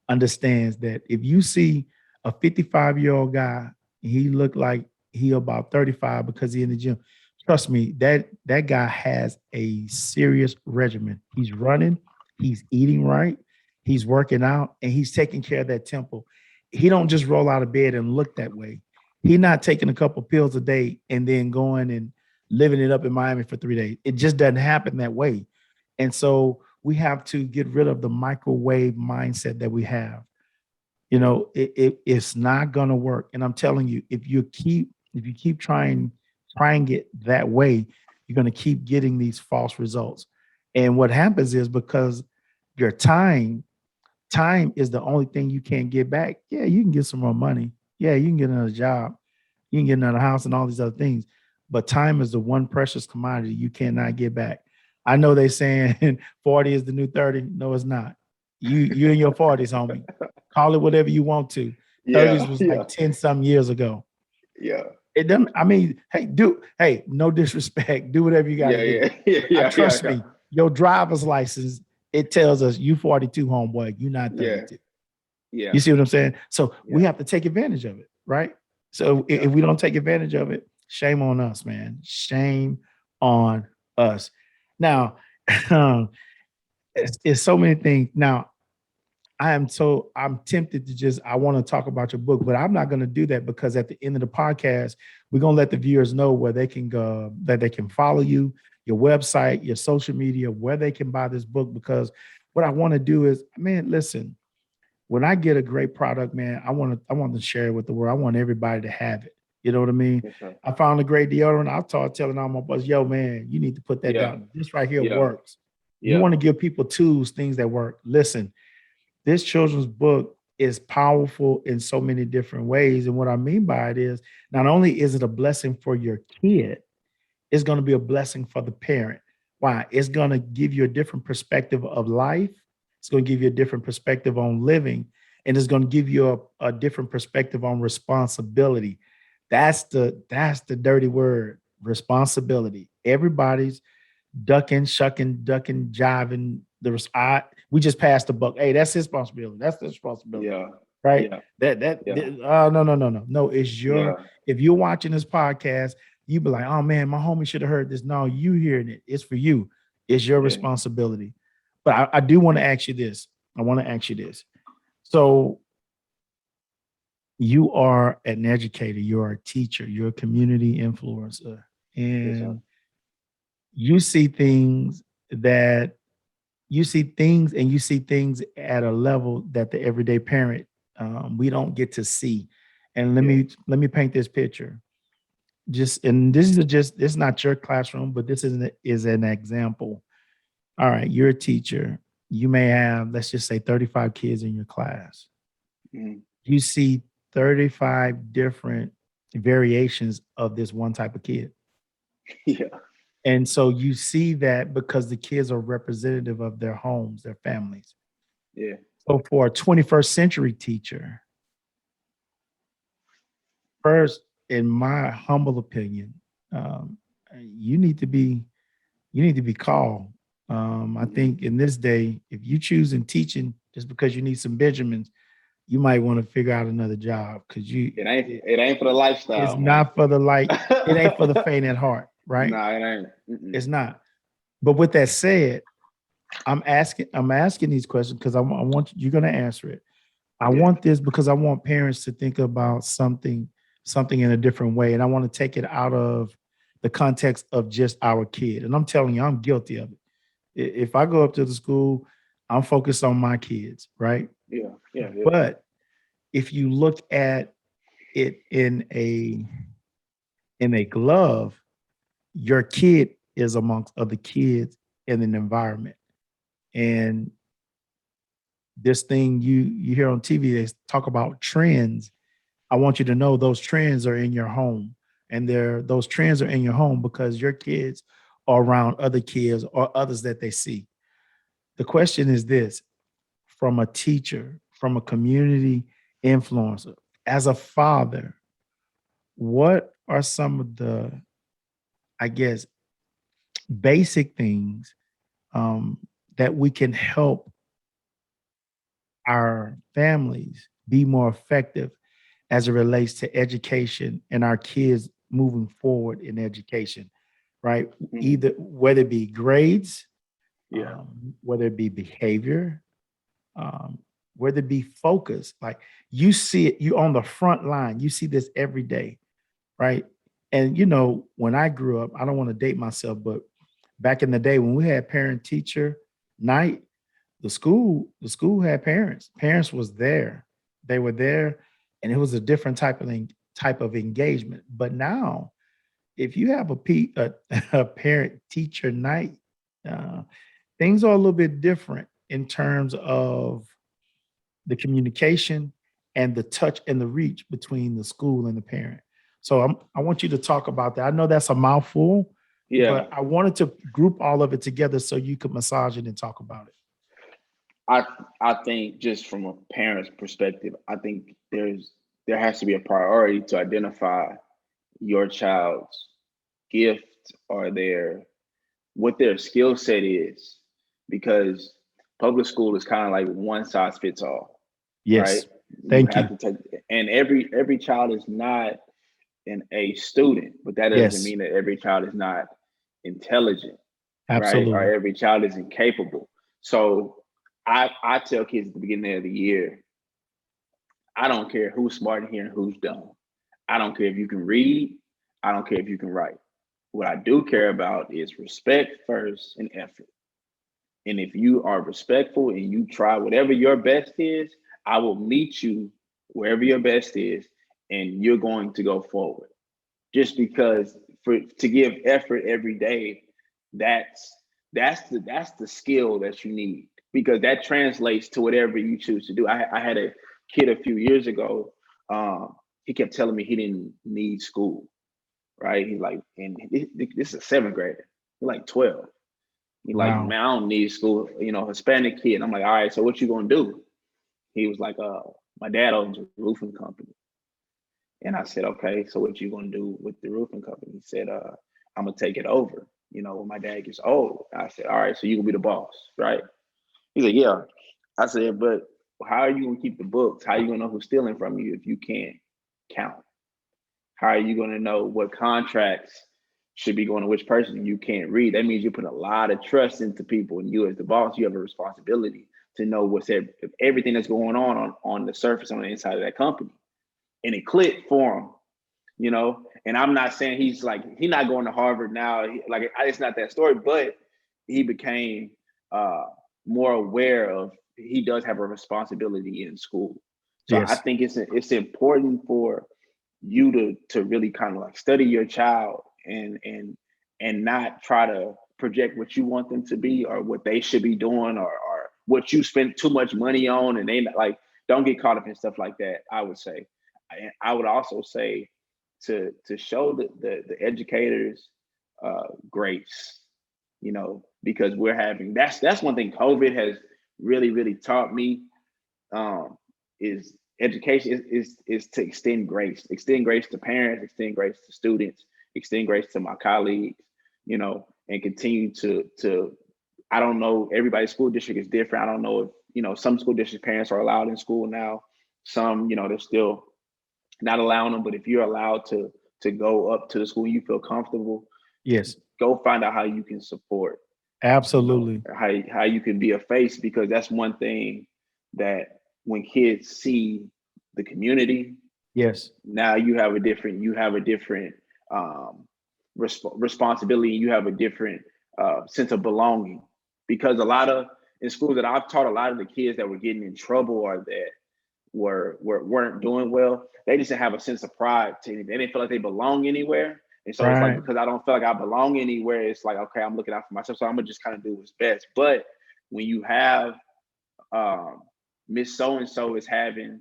understands that if you see a 55-year-old guy, he look like he about 35 because he in the gym. Trust me, that guy has a serious regimen. He's running, he's eating right, he's working out, and he's taking care of that temple. He don't just roll out of bed and look that way. He's not taking a couple pills a day and then going and living it up in Miami for 3 days. It just doesn't happen that way. And so we have to get rid of the microwave mindset that we have. yeah, It's not gonna work. And I'm telling you, if you keep trying it that way, you're gonna keep getting these false results. And what happens is because your time is the only thing you can't get back. Yeah, you can get some more money. Yeah, you can get another job. You can get another house and all these other things. But time is the one precious commodity you cannot get back. I know they saying 40 is the new 30. No, it's not. You in your 40s, homie. Call it whatever you want to. 30s yeah, was yeah, like 10 some years ago. yeah, It doesn't, I mean, hey, no disrespect. Do whatever you got to yeah, do. yeah, yeah, I yeah, yeah, trust me, your driver's license, it tells us you 42, homeboy, you not yeah, 32. yeah, You see what I'm saying? So we yeah, have to take advantage of it, right? So yeah, if we don't take advantage of it, shame on us, man. Shame on us. Now, it's so many things. Now, I'm tempted to I want to talk about your book, but I'm not going to do that because at the end of the podcast, we're going to let the viewers know where they can go, that they can follow you, your website, your social media, where they can buy this book. Because what I want to do is, man, listen, when I get a great product, man, I want to share it with the world. I want everybody to have it. You know what I mean? yes, sir. I found a great deodorant. I started telling all my boys, yo, man, you need to put that Yeah, down. This right here yeah, works. You yeah, want to give people tools, things that work. Listen, this children's book is powerful in so many different ways. And what I mean by it is not only is it a blessing for your kid, it's going to be a blessing for the parent. Why? It's going to give you a different perspective of life. It's going to give you a different perspective on living, and it's going to give you a different perspective on responsibility. That's the dirty word, responsibility. Everybody's ducking, shucking, ducking, jiving. We just passed the buck. Hey, that's his responsibility. That's the responsibility, Yeah. right? Yeah. Yeah. No, no, no, no, no. It's your. Yeah. If you're watching this podcast, you be like, oh man, my homie should have heard this. No, you hearing it. It's for you. It's your Yeah. responsibility. But I do want to ask you this. I want to ask you this. So you are an educator, you're a teacher, you're a community influencer, Yes, sir. and you see things that you see things at a level that the everyday parent we don't get to see. And let Yeah. me paint this picture. Just and this is just This is not your classroom, but is an example. All right, you're a teacher. You may have, let's just say, 35 kids in your class. Mhm. You see 35 different variations of this one type of kid. Yeah. And so you see that because the kids are representative of their homes, their families. Yeah. So for a 21st century teacher, first, in my humble opinion, um, you need to be you need to be called. I Mhm. think in this day, if you choose in teaching just because you need some Benjamins, you might want to figure out another job because It ain't for the it's lifestyle, man. not for the light. It ain't for the faint at heart, right? Nah, it ain't. Mm-mm. It's not. But with that said, I'm asking these questions because I want you're going to answer it. I Yeah. want this because I want parents to think about something in a different way, and I want to take it out of the context of just our kid. And I'm telling you, I'm guilty of it. If I go up to the school, I'm focused on my kids, right? Yeah. Yeah. Yeah. But if you look at it in a glove, your kid is amongst other kids in an environment. And this thing you hear on TV, they talk about trends. I want you to know those trends are in your home. And those trends are in your home because your kids are around other kids or others that they see. The question is this: from a teacher, from a community influencer, as a father, what are some of the, I guess, basic things um, that we can help our families be more effective as it relates to education and our kids moving forward in education, right? Mhm. Either whether it be grades, Yeah. whether it be behavior, um, whether it be focus. Like you see it, you on the front line, you see this every day, right? And when I grew up, I don't want to date myself, but back in the day when we had parent teacher night, the school had parents. Parents was there. They were there, and it was a different type of engagement. But now, if you have a parent teacher night, uh, things are a little bit different in terms of the communication and the touch and the reach between the school and the parent. So I want you to talk about that. I know that's a mouthful, Yeah. but I wanted to group all of it together so you could massage it and talk about it. I I think just from a parent's perspective, I think there has to be a priority to identify your child's gift or what their skill set is, because public school is kind of like one size fits all, right? Yes. You Thank have you. to take, and every child is not an A student, but that doesn't Yes. mean that every child is not intelligent, right? Or Absolutely. every child is incapable. So I tell kids at the beginning of the year, I don't care who's smart in here and who's dumb. I don't care if you can read. I don't care if you can write. What I do care about is respect first and effort. And if you are respectful and you try whatever your best is, I will meet you wherever your best is, and you're going to go forward. Just because to give effort every day, that's that's the skill that you need, because that translates to whatever you choose to do. I had a kid a few years ago. He kept telling me he didn't need school, right? He's like, and this is a seventh grader. He's like 12. He like, Wow. man, I don't need school, Hispanic kid. I'm like, all right, so what you gonna do? He was like, my dad owns a roofing company. And I said, okay, so what you gonna do with the roofing company? He said, I'm gonna take it over, when my dad gets old. I said, all right, so you gonna be the boss, right? He said, yeah. I said, but how are you gonna keep the books? How are you gonna know who's stealing from you if you can't count? How are you gonna know what contracts should be going to which person you can't read? That means you put a lot of trust into people, and you as the boss, you have a responsibility to know everything that's going on the surface on the inside of that company. And it clicked for him. And I'm not saying he's not going to Harvard now. It's not that story, but he became more aware of he does have a responsibility in school. So I Yes. think it's important for you to really kind of like study your child and not try to project what you want them to be or what they should be doing or what you spend too much money on, and they don't get caught up in stuff like that. I would say, and I would also say to show the educators grace, because we're having that's one thing COVID has really taught me, is education is to extend grace to parents, extend grace to students, extend grace to my colleagues, and continue to I don't know, everybody's school district is different. I don't know if some school district parents are allowed in school now. Some, they're still not allowing them, but if you're allowed to go up to the school you feel comfortable, Yes. go find out how you can support, Absolutely. how you can be a face, because that's one thing that when kids see the community, Yes. now you have a different um, responsibility. You have a different sense of belonging, because a lot of in schools that I've taught, a lot of the kids that were getting in trouble or that weren't doing well, they just didn't have a sense of pride to anything. They didn't feel like they belong anywhere. And so it's like, Right. because I don't feel like I belong anywhere, it's like, okay, I'm looking out for myself, so I'm gonna just kind of do what's best. But when you have um, Miss So and So is having,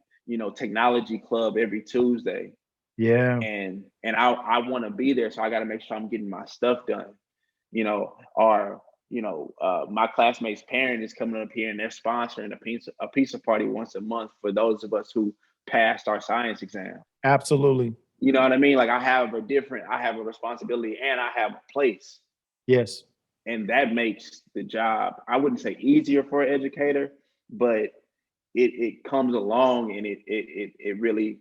technology club every Tuesday, Yeah. and I want to be there, so I got to make sure I'm getting my stuff done, or my classmate's parent is coming up here and they're sponsoring a pizza party once a month for those of us who passed our science exam. Absolutely. You know what I mean? Like I have a responsibility and I have a place, Yes. and that makes the job, I wouldn't say easier for an educator, but it comes along and it really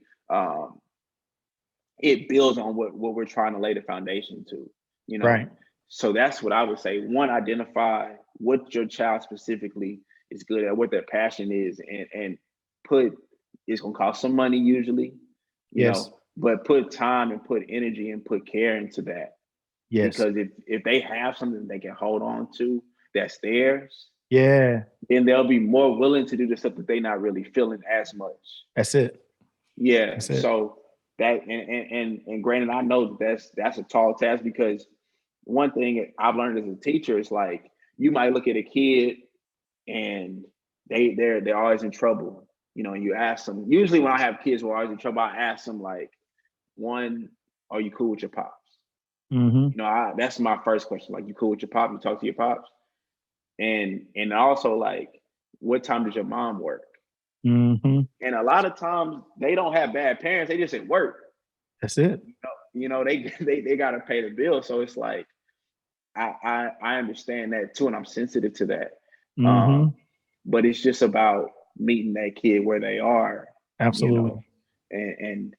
it builds on what we're trying to lay the foundation to, you know. Right. So that's what I would say. One, identify what your child specifically is good at, what their passion is, and put it's gonna cost some money usually, Yes. but put time and put energy and put care into that. Yes. Because if they have something they can hold on to that's theirs, Yeah. then they'll be more willing to do the stuff that they're not really feeling as much. That's it. Yeah. That's it. So that and granted, I know that's a tall task, because one thing I've learned as a teacher is like you might look at a kid and they're always in trouble. And you ask them. Usually, when I have kids who are always in trouble, I ask them like, one, are you cool with your pops? Mm-hmm. That's my first question. Like, you cool with your pop? You talk to your pops, and also like, what time does your mom work? Mm-hmm. And a lot of times they don't have bad parents; they just at work. That's it. They got to pay the bill, so it's like I understand that too, and I'm sensitive to that. Mm-hmm. Um, but it's just about meeting that kid where they are, you Absolutely. know, and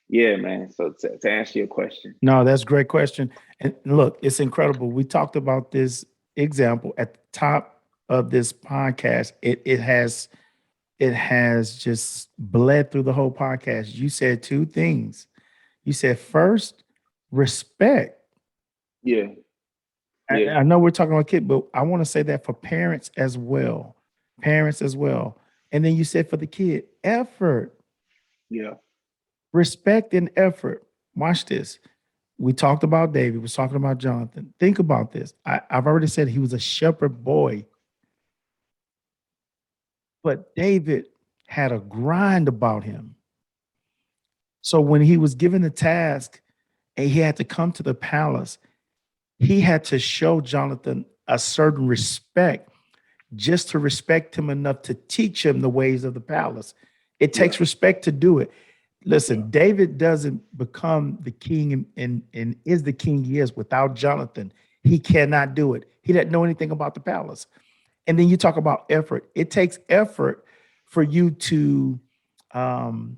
yeah, man. So to answer your question, No, that's a great question. And look, it's incredible. We talked about this example at the top of this podcast. It has just bled through the whole podcast. You said two things. You said first, respect. yeah, I, yeah, I know we're talking about kids, but I want to say that for parents as well. Parents as well. And then you said for the kid, effort, yeah, respect and effort. Watch this. We talked about David, we was talking about Jonathan. Think about this. I've already said he was a shepherd boy, but David had a grind about him. So when he was given the task and he had to come to the palace, he had to show Jonathan a certain respect just to respect him enough to teach him the ways of the palace. It Yeah. takes respect to do it. Yeah. Listen, David doesn't become the king and is the king he is without Jonathan. He cannot do it. He doesn't know anything about the palace. And then you talk about effort. It takes effort for you to um,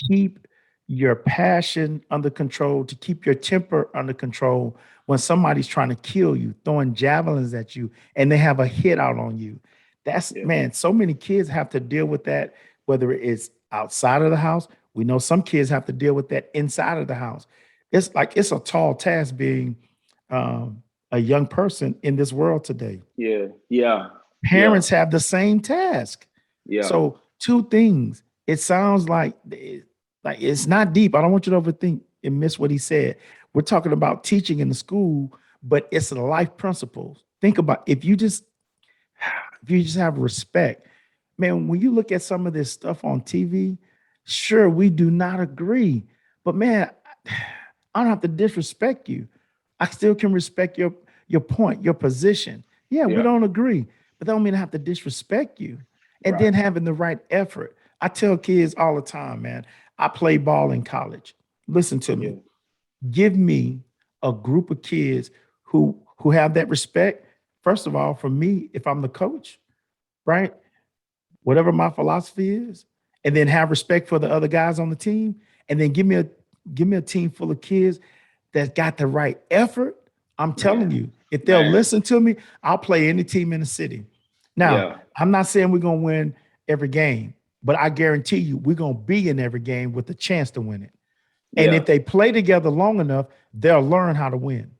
keep your passion under control, to keep your temper under control when somebody's trying to kill you, throwing javelins at you, and they have a hit out on you. That's, Yeah. man, so many kids have to deal with that, whether it's outside of the house. We know some kids have to deal with that inside of the house. It's like it's a tall task being a young person in this world today. Yeah. Yeah. Yeah. Parents have the same task. Yeah. So two things. It sounds like it's not deep. I don't want you to overthink and miss what he said. We're talking about teaching in the school, but it's life principles. Think about if you just have respect, man. When you look at some of this stuff on TV, sure we do not agree, but man, I don't have to disrespect you. I still can respect your point, your position. Yeah, we Yeah. don't agree, but that don't mean I have to disrespect you. And Right. then having the right effort. I tell kids all the time, man, I play ball in college. Listen to me. Yeah. Give me a group of kids who have that respect. First of all, for me, if I'm the coach, right? Whatever my philosophy is, and then have respect for the other guys on the team, and then give me a team full of kids that got the right effort. I'm telling Man. you, if they'll Man. listen to me, I'll play any team in the city. Now, Yeah. I'm not saying we're gonna win every game, but I guarantee you we're gonna be in every game with a chance to win it. And Yeah. if they play together long enough, they'll learn how to win.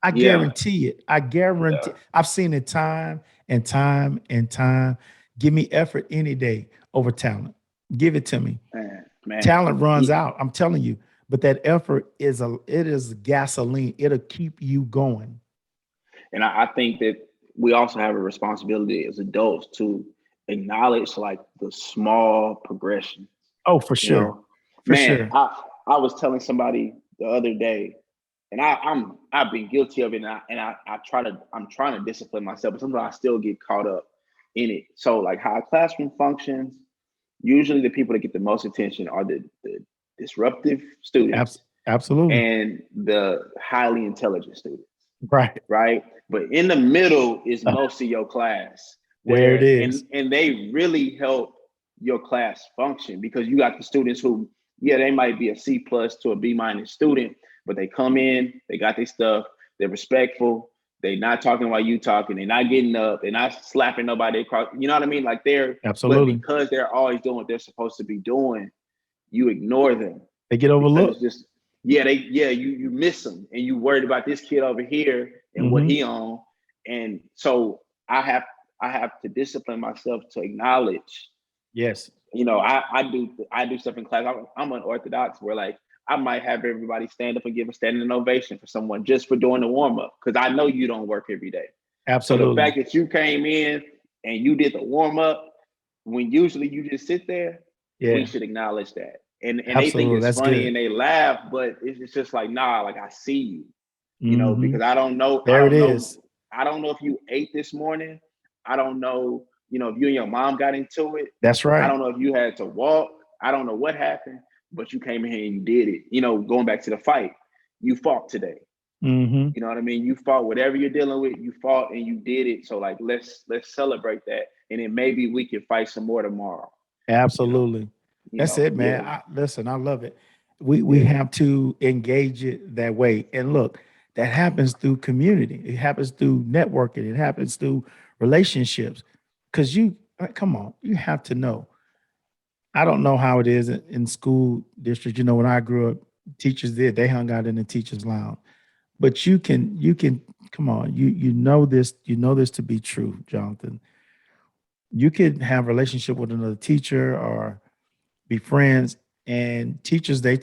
I Yeah. guarantee it. I guarantee. Yeah. I've seen it time and time and time. Give me effort any day over talent. Give it to me. Man. Man. Talent runs Yeah. out. I'm telling you. But that effort is gasoline. It'll keep you going. And I think that we also have a responsibility as adults to acknowledge like the small progression. Oh, for You sure. know, For man, sure. I was telling somebody the other day, and I've been guilty of it, and I I'm trying to discipline myself, but sometimes I still get caught up in it. So like how a classroom functions, usually the people that get the most attention are the disruptive students Absolutely. and the highly intelligent students, Right. right? But in the middle is most of your class There it where is. and they really help your class function because you got the students who, yeah, they might be a C plus to a B minus student, but they come in, they got their stuff, they're respectful, they not talking while you talking, they're not getting up, they're not slapping nobody across, you know what I mean? Like but Absolutely. because they're always doing what they're supposed to be doing, you ignore them They get because it's overlooked. just you miss them and you worried about this kid over here and what Hmm. he on. And so I have to discipline myself to acknowledge, Yes. I do stuff in class. I'm unorthodox where like I might have everybody stand up and give a standing ovation for someone just for doing the warm up because I know you don't work every day. So the Absolutely. fact that you came in and you did the warm up when usually you just sit there, we Yeah. should acknowledge that. And they think Absolutely. it's That's funny good. and they laugh, but it's just like, nah, like I see you, Hmm. because I don't know, There it is. I don't know if you ate this morning. I don't know, if you and your mom got into it. That's I right. don't know if you had to walk. I don't know what happened, but you came in here and you did it. Going back to the fight, you fought today. Hmm. You know what I mean? You fought whatever you're dealing with, you fought and you did it. So like let's celebrate that. And then maybe we can fight some more tomorrow. You know, Absolutely. That's it, yeah, man. Listen, I love it. We yeah, have to engage it that way. And look, that happens through community. It happens through networking. It happens through relationships. Because come on, you have to know. I don't know how it is in school districts. When I grew up, teachers they hung out in the teachers' lounge. But you can come on, you know this to be true, Jonathan. You could have a relationship with another teacher or be friends, and teachers they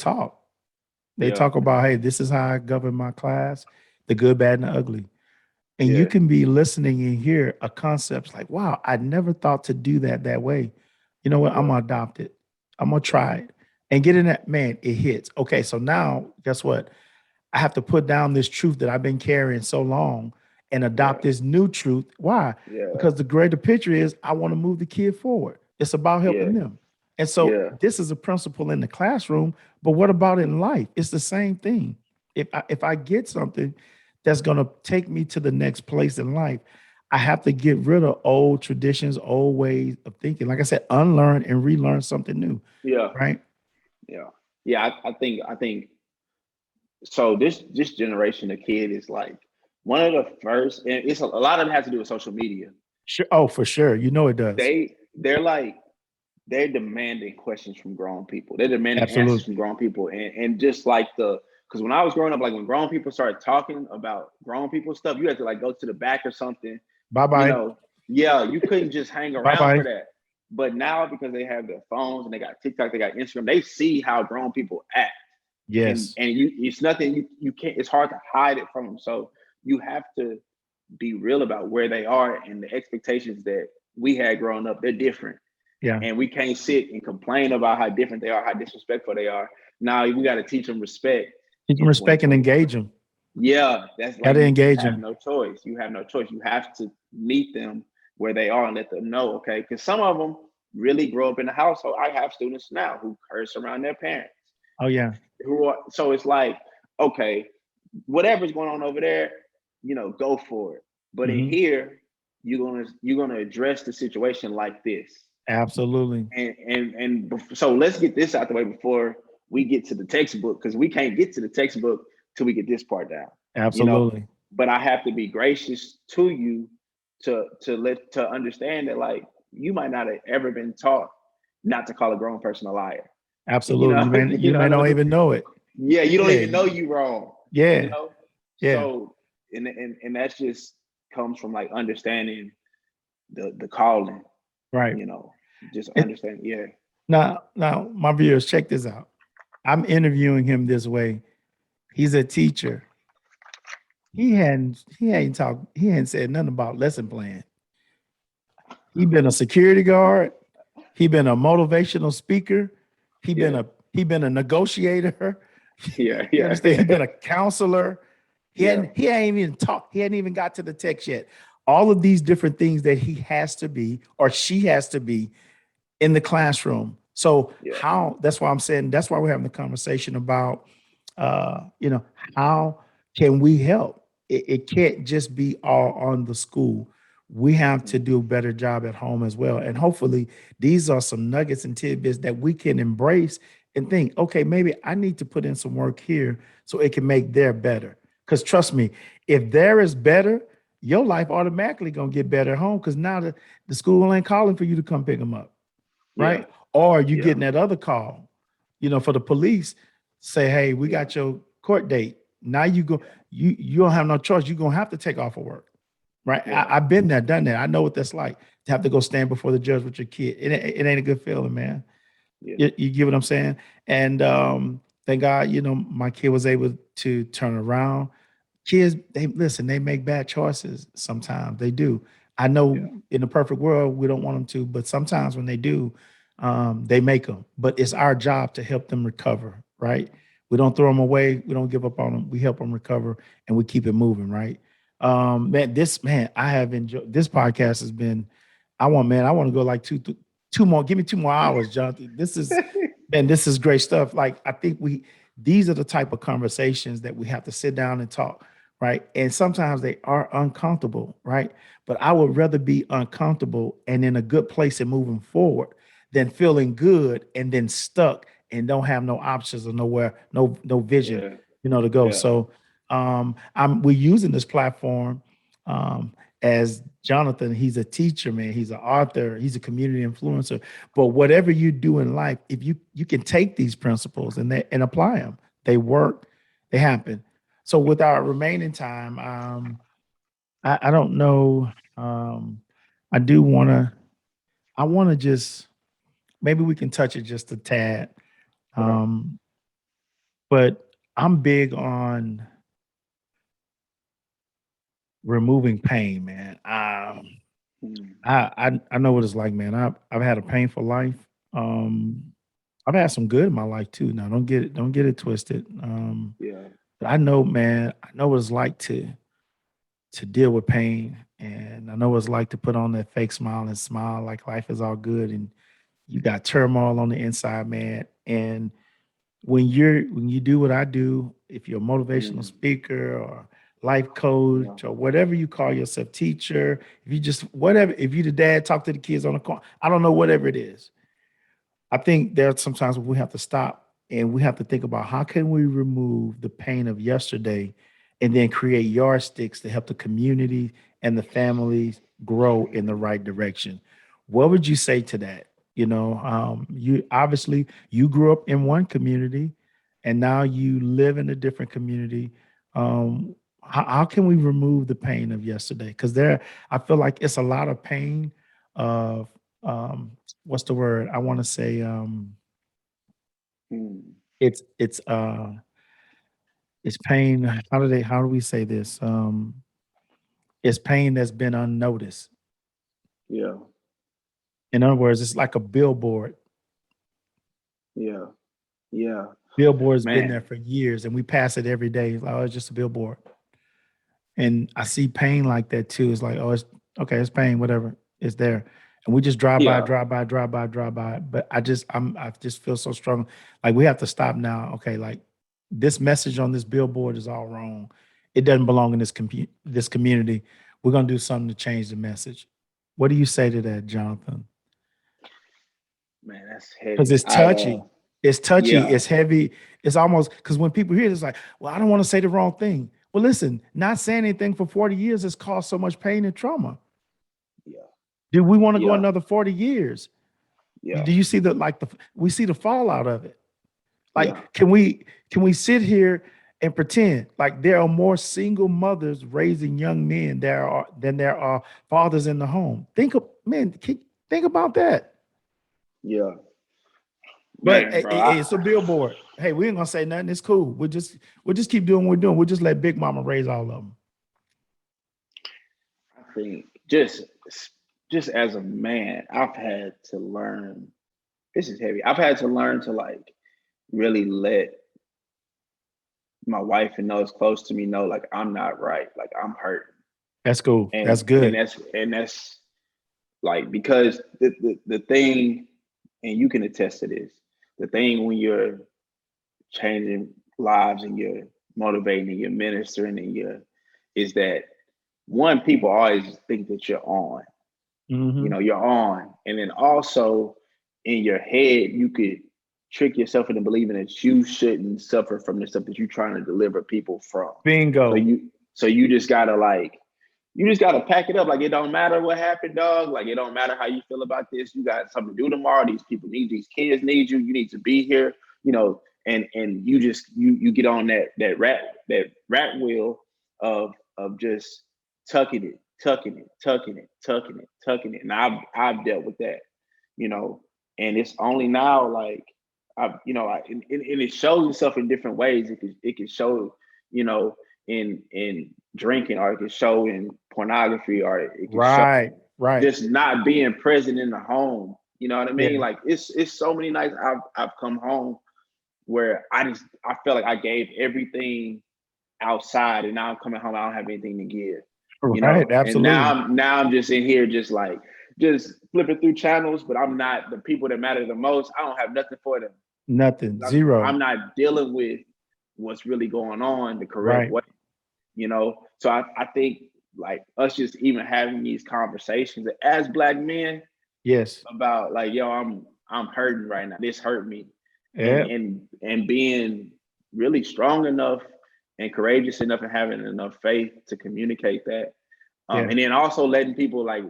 yeah, talk about, hey, this is how I govern my class, the good, bad, and the ugly. And you yeah, can be listening and hear a concept like, wow, I never thought to do that way. You know what? I'm yeah, gonna adopt it. I'm gonna try it and get in that. Man, it hits. Okay, so now guess what? I have to put down this truth that I've been carrying so long, and adopt Yeah. this new truth. Why? Yeah. Because the greater picture is I want to move the kid forward. It's about Yeah. helping them. And so Yeah. this is a principle in the classroom, but what about in life? It's the same thing. If I get something that's going to take me to the next place in life, I have to get rid of old traditions, old ways of thinking. Like I said, unlearn and relearn something new, Yeah. right? Yeah. Yeah. I think so. This generation of kid is like one of the first, and it's a lot of them has to do with social media. Sure. Oh, for sure. You know it does. They're like they're demanding questions from grown people. They're demanding answers Absolutely. from grown people, and just like because when I was growing up, like when grown people started talking about grown people stuff, you had to like go to the back or something. Bye You bye. know, yeah, you couldn't just hang Bye around bye. for that. But now because they have their phones and they got TikTok, they got Instagram, they see how grown people act, and Yes. it's nothing you can't. It's hard to hide it from them. So you have to be real about where they are and the expectations that we had growing up. They're different, Yeah. and we can't sit and complain about how different they are, how disrespectful they are. Now we got to teach them respect You can in respect and 2025. engage them. Yeah, that's Got like to you engage have them. no choice. You have no choice. You have to meet them where they are and let them know, okay? Because some of them really grow up in the household. I have students now who curse around their parents. Oh yeah. Who are so it's like, okay, whatever's going on over there, go for it. But in Hmm. here, you're gonna address the situation like this. Absolutely. So let's get this out the way before we get to the textbook, because we can't get to the textbook till we get this part down, you know. Absolutely. But I have to be gracious to you to understand that, like, you might not have ever been taught not to call a grown person a liar. You Absolutely. know, You may you you know may what I not mean? even know it. Yeah, you don't Yeah. even know you wrong. You Yeah. know, Yeah. so and that's just comes from like understanding the calling. Right. You know, just It, understand. Yeah, now, my viewers, check this out. I'm interviewing him this way. He's a teacher. He hadn't said nothing about lesson plan. He been a security guard. He been a motivational speaker. He been yeah, a he been a negotiator. yeah, You yeah, understand? He been a counselor. He yeah, hadn't he ain't even talked. He hadn't even got to the text yet. All of these different things that he has to be or she has to be in the classroom. So yeah, how that's why I'm saying that's why we're having the conversation about how can we help? It can't just be all on the school. We have to mm, do a better job at home as well. And hopefully these are some nuggets and tidbits that we can embrace and think, okay, maybe I need to put in some work here so it can make their better. Because trust me, if there is better, your life automatically gonna get better at home because now the school ain't calling for you to come pick them up, yeah, right? Or you yeah, getting that other call, for the police say, hey, we yeah, got your court date. Now yeah, you don't have no choice. You're gonna have to take off of work, right? yeah, I've been there, done that. I know what that's like to have to go stand before the judge with your kid. It ain't a good feeling, man. yeah, You get what I'm saying? And thank God, my kid was able to turn around. Kids, they listen, they make bad choices sometimes. They do. I know yeah, in the perfect world, we don't want them to, but sometimes when they do, they make them. But it's our job to help them recover, right? We don't throw them away. We don't give up on them. We help them recover and we keep it moving, right? I have enjoyed this podcast has been, I want to go like two more, give me 2 more hours, Jonathan. This is great stuff. Like, I think these are the type of conversations that we have to sit down and talk, right? And sometimes they are uncomfortable, right? But I would rather be uncomfortable and in a good place and moving forward than feeling good and then stuck and don't have no options or nowhere, no vision, yeah, to go. yeah, So we're using this platform um, as Jonathan. He's a teacher, man. He's an author. He's a community influencer. But whatever you do in life, if you can take these principles and apply them, they work, they happen. So with our remaining time, I don't know. I do I want to just maybe we can touch it just a tad. okay, Um, but I'm big on removing pain, man. mm, I know what it's like, man. I've had a painful life. Um, I've had some good in my life too. Now, don't get it twisted. yeah, But I know, man. I know what it's like to to deal with pain. And I know what it's like to put on that fake smile and smile like life is all good. And you got turmoil on the inside, man. And when you do what I do, if you're a motivational Mm, speaker or life yeah. coach or whatever you call yourself, teacher, if you just whatever, if you the dad, talk to the kids on the car, I don't know, whatever it is. I think there are sometimes we have to stop and we have to think about how can we remove the pain of yesterday and then create yardsticks to help the community and the families grow in the right direction. What would you say to that? You obviously you grew up in one community and now you live in a different community. How can we remove the pain of yesterday? Because I feel like it's a lot of pain of what's the word? I want to say Mm, it's it's uh it's pain. How do we say this? It's pain that's been unnoticed. yeah. In other words, it's like a billboard. Yeah. Yeah. Billboard's been Man. there for years and we pass it every day. Like, oh, it's just a billboard. And I see pain like that too. It's like, oh, it's okay, it's pain, whatever. It's there. And we just drive by, Yeah. drive by, drive by, drive by. But I just feel so strong. Like we have to stop now. Okay, like this message on this billboard is all wrong. It doesn't belong in this community. We're gonna do something to change the message. What do you say to that, Jonathan? Man, that's Because heavy. it's touchy. It's touchy. Yeah. It's heavy. It's almost because when people hear it, it's like, well, I don't want to say the wrong thing. Well, listen, not saying anything for 40 years has caused so much pain and trauma. Yeah. Do we want to go Yeah. another 40 years? Yeah. Do you see we see the fallout of it? Yeah. Like, can we sit here and pretend like there are more single mothers raising young men than there are fathers in the home? Think about that. Yeah. But Man, bro. it's a billboard. Hey, we ain't gonna say nothing. It's cool. We'll just keep doing what we're doing. We'll just let Big Mama raise all of them. I think just as a man, I've had to learn. This is heavy. I've had to learn to like really let my wife and those close to me know like I'm not right, like I'm hurting, That's cool. That's and good. that's like because the thing, and you can attest to this, the thing when you're changing lives and you're motivating and you're ministering and you're is that one, people always think that you're on, Hmm. you're on. And then also in your head, you could trick yourself into believing that you shouldn't suffer from the stuff that you're trying to deliver people from. So Bingo. you just gotta like you just gotta pack it up. Like it don't matter what happened, dog. Like it don't matter how you feel about this. You got something to do tomorrow. These people need these kids need you. You need to be here, and you just you get on that rat wheel of just tucking it. And I've dealt with that, you know, and it's only now like and it shows itself in different ways. It can show, you know, in drinking, or it can show in pornography, or it can show Right. Right. just not being present in the home. You know what I Yeah. mean? Like it's so many nights I've come home where I felt like I gave everything outside, and now I'm coming home, I don't have anything to give, Right. and now Absolutely. I'm just in here just flipping through channels, but I'm not the people that matter the most. I don't have nothing for them. Nothing. I'm Zero. not dealing with what's really going on the correct Right. way, So I think like us just even having these conversations as Black men Yes. about like, yo, I'm hurting right now. This hurt me, and Yeah. and being really strong enough and courageous enough and having enough faith to communicate that, Yeah. and then also letting people like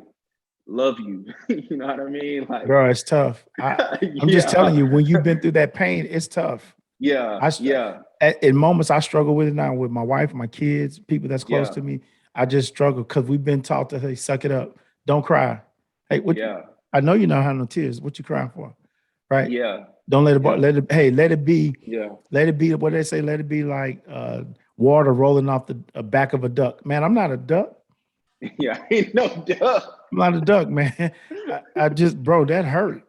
love you. You know what I mean? Like, Bro, it's tough. I'm just telling yeah, you, when you've been through that pain, it's tough. yeah, yeah, In moments I struggle with it now with my wife, my kids, people that's close yeah, to me. I just struggle because we've been taught to, hey, suck it up, don't cry. Hey, yeah, I know you don't have no tears. What you crying for, right? yeah, Don't let it. yeah, Let it. Hey, let it be. yeah, Let it be. What they say. Let it be like water rolling off the back of a duck. Man, I'm not a duck. yeah. Ain't no duh. I'm not a duck, man. I just, bro, that hurt.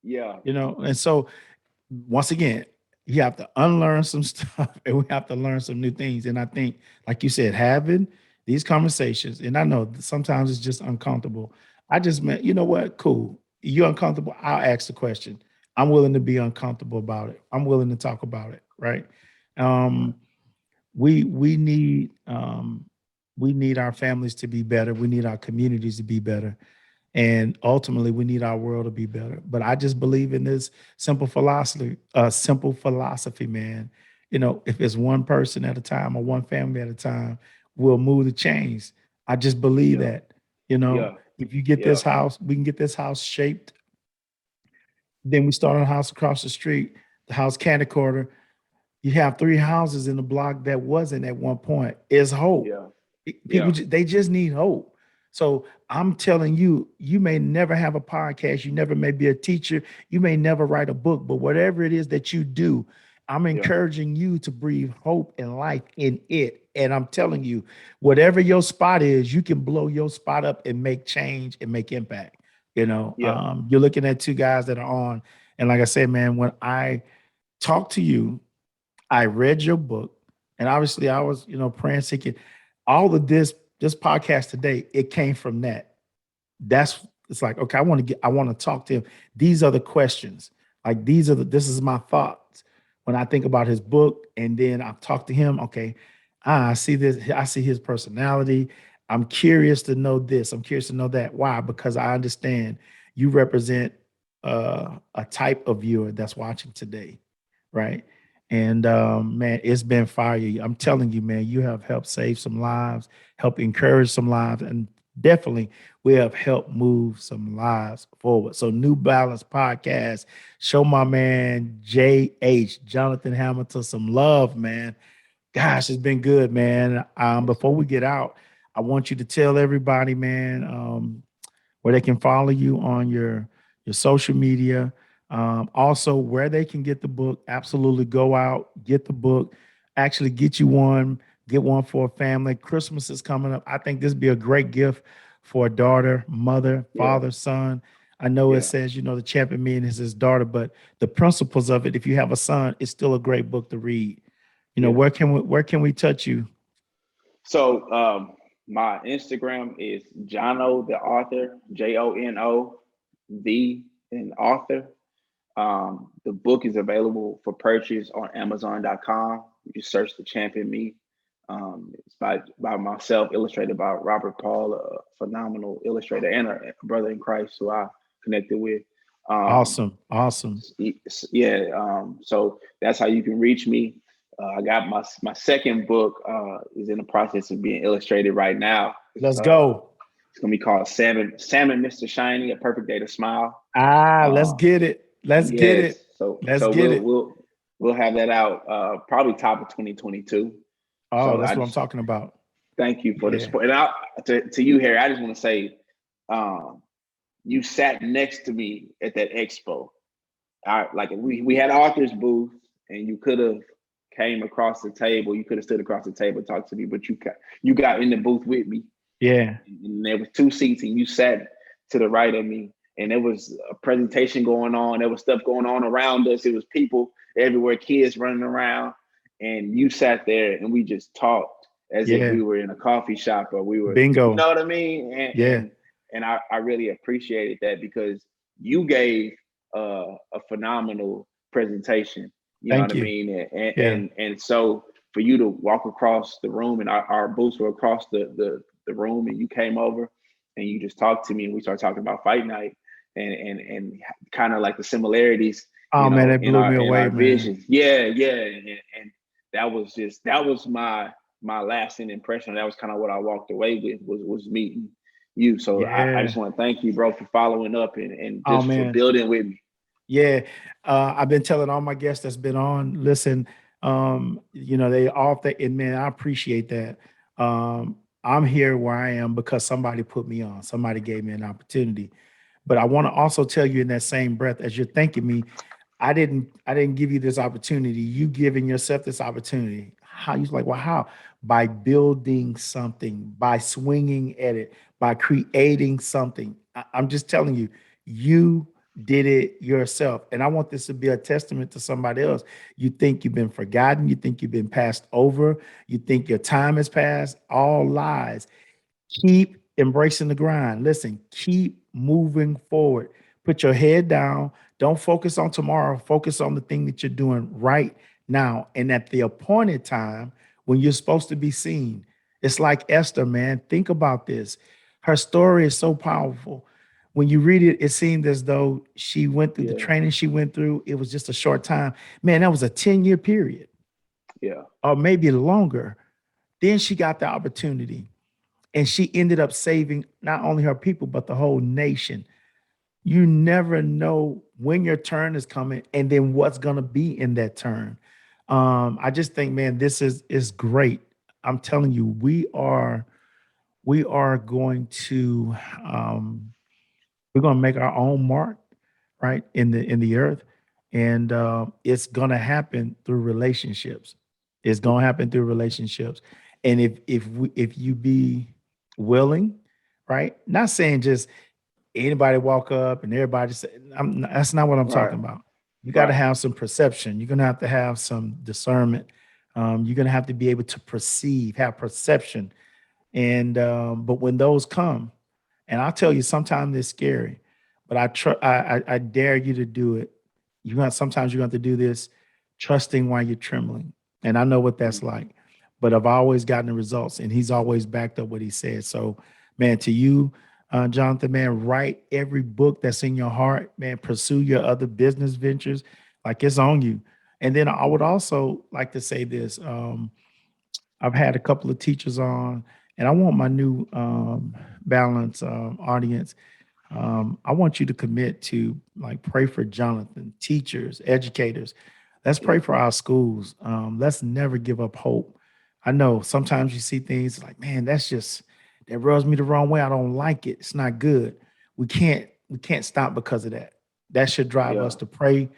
Yeah, And so once again, you have to unlearn some stuff and we have to learn some new things. And I think, like you said, having these conversations, and I know that sometimes it's just uncomfortable. I just meant, you know what? Cool. You're uncomfortable. I'll ask the question. I'm willing to be uncomfortable about it. I'm willing to talk about it. Right. Right. Um, we need our families to be better. We need our communities to be better, and ultimately we need our world to be better. But I just believe in this simple philosophy, man. You know, if it's one person at a time or one family at a time, we'll move the chains. I just believe Yeah. that. You know, Yeah. if you get Yeah. this house, we can get this house shaped. Then we start on a house across the street, the house candy quarter. You have three houses in the block that wasn't at one point. Is hope. Yeah. People Yeah. they just need hope. So I'm telling you, you may never have a podcast, you never may be a teacher, you may never write a book, but whatever it is that you do, I'm Yeah. encouraging you to breathe hope and life in it. And I'm telling you, whatever your spot is, you can blow your spot up and make change and make impact. You know, Yeah. you're looking at two guys that are on, and like I said, man, when I talk to you, I read your book, and obviously I was, praying, seeking. All of this podcast today, it came from that. That's it's like, okay, I want to talk to him. These are the questions. Like this is my thoughts when I think about his book, and then I talk to him. Okay, I see this, I see his personality. I'm curious to know this. I'm curious to know that. Why? Because I understand you represent a type of viewer that's watching today, right? And man, it's been fire. I'm telling you, man, you have helped save some lives, help encourage some lives, and definitely we have helped move some lives forward. So, New Balance Podcast, show my man JH Jonathan Hamilton some love, man. Gosh, it's been good, man. Yes, Before sir. we get out, I want you to tell everybody, man, where they can follow you on your social media. Also, where they can get the book. Absolutely, go out, get the book. Actually, get you one. Get one for a family. Christmas is coming up. I think this would be a great gift for a daughter, mother, Yeah. father, son. I know it Yeah. says, the champion man is his daughter, but the principles of it, if you have a son, it's still a great book to read. Yeah. Where can we touch you? So my Instagram is Jono the author, Jono the and author. The book is available for purchase on Amazon.com. You can search The Champion Me. It's by myself, illustrated by Robert Paul, a phenomenal illustrator and a brother in Christ who I connected with. Um, Awesome, awesome. yeah, so that's how you can reach me. I got my second book is in the process of being illustrated right now. Let's go. It's gonna be called Salmon Mr. Shiny, a perfect day to smile. Let's Um, get it. Let's get yes, it. so Let's so get we'll it. we'll we'll have that out probably top of 2022. Oh, So that's I what I'm just talking about. thank you for the Yeah. support. And to you, Harry, I just want to say, um, you sat next to me at that expo. Like we had authors booth, and you could have came across the table. You could have stood across the table and talked to me, but you got in the booth with me, Yeah. and there was two seats, and you sat to the right of me, and there was a presentation going on. There was stuff going on around us. It was people everywhere, kids running around, and you sat there, and we just talked as if Yeah. we were in a coffee shop or we were, you know Bingo. what I mean? And Yeah. and and I really appreciated that because you gave a phenomenal presentation. You know what Thank I you. mean? Yeah. And so for you to walk across the room, and our booths were across the room, and you came over and you just talked to me, and we started talking about fight night and kind of like the similarities, Oh man, that in blew our me away, man. visions. Yeah, yeah, and that was my lasting impression. That was kind of what I walked away with was meeting you. So I Yeah. just want to thank you, bro, for following up and Oh just for man. building with me. Yeah. I've been telling all my guests that's been on, listen, they all think, and man, I appreciate that. I'm here where I am because somebody put me on, somebody gave me an opportunity. But I want to also tell you in that same breath, as you're thanking me, I didn't give you this opportunity. You giving yourself this opportunity. How you like, well, how? By building something, by swinging at it, by creating something. I'm just telling you, you did it yourself. And I want this to be a testament to somebody else. You think you've been forgotten, you think you've been passed over, you think your time has passed, all lies. Keep embracing the grind. Listen, keep moving forward. Put your head down. Don't focus on tomorrow. Focus on the thing that you're doing right now. And at the appointed time, when you're supposed to be seen, it's like Esther, man. Think about this. Her story is so powerful. When you read it, it seemed as though she went through the Yeah. training she went through. It was just a short time. Man, that was a 10-year period Yeah. or maybe longer. Then she got the opportunity and she ended up saving not only her people, but the whole nation. You never know when your turn is coming and then what's going to be in that turn. I just think, man, this is great. I'm telling you, we are going to um, we're going to make our own mark, right, in the earth, and it's going to happen through relationships. It's going to happen through relationships, and if you be willing, right, not saying just anybody walk up and everybody say, that's not what I'm Right. talking about. You got to Right. have some perception. You're going to have some discernment. You're going to have to be able to perceive, have perception, and but when those come, and I'll tell you, sometimes it's scary, but I dare you to do it. You got sometimes you have to do this, trusting while you're trembling, and I know what that's Mhm. like. But I've always gotten the results, and he's always backed up what he said. So, man, to you, Jonathan, man, write every book that's in your heart, man. Pursue your other business ventures, like it's on you. And then I would also like to say this. I've had a couple of teachers on, and I want my new balance audience. I want you to commit to like pray for Jonathan, teachers, educators. Let's pray Yeah. for our schools. Let's never give up hope. I know sometimes you see things like, man, that rubs me the wrong way. I don't like it. It's not good. We can't stop because of that. That should drive us Yeah. to pray,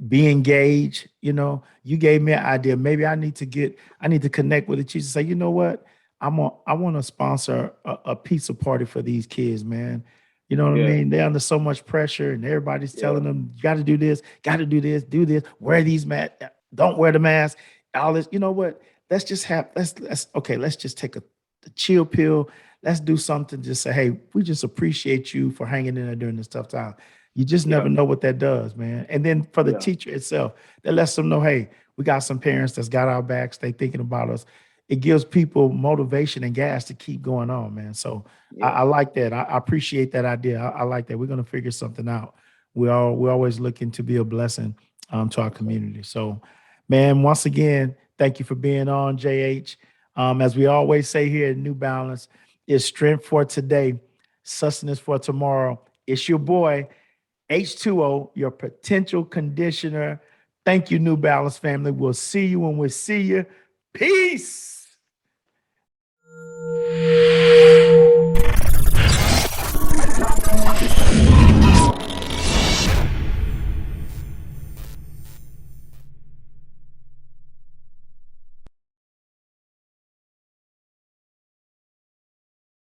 be engaged. You gave me an idea. Maybe I need to connect with the teacher. Say, you know what? I want to sponsor a pizza party for these kids, man. You know what I Yeah. mean? They're under so much pressure, and everybody's Yeah. telling them, you got to do this, got to do this, wear these masks, don't wear the mask, all this. You know what? Let's okay, let's just take a chill pill. Let's do something. Just say, hey, we just appreciate you for hanging in there during this tough time. You just Yeah. never know what that does, man. And then for the Yeah. teacher itself, that lets them know, hey, we got some parents that's got our backs. They thinking about us. It gives people motivation and gas to keep going on, man. So I Yeah. like that. I appreciate that idea. I like that. We're gonna figure something out. We're always looking to be a blessing to our Yes, sir. community. So, man, once again, thank you for being on, JH. As we always say here at New Balance, is strength for today, sustenance for tomorrow. It's your boy. H2O, your potential conditioner. Thank you, New Balance family. We'll see you when we see you. Peace.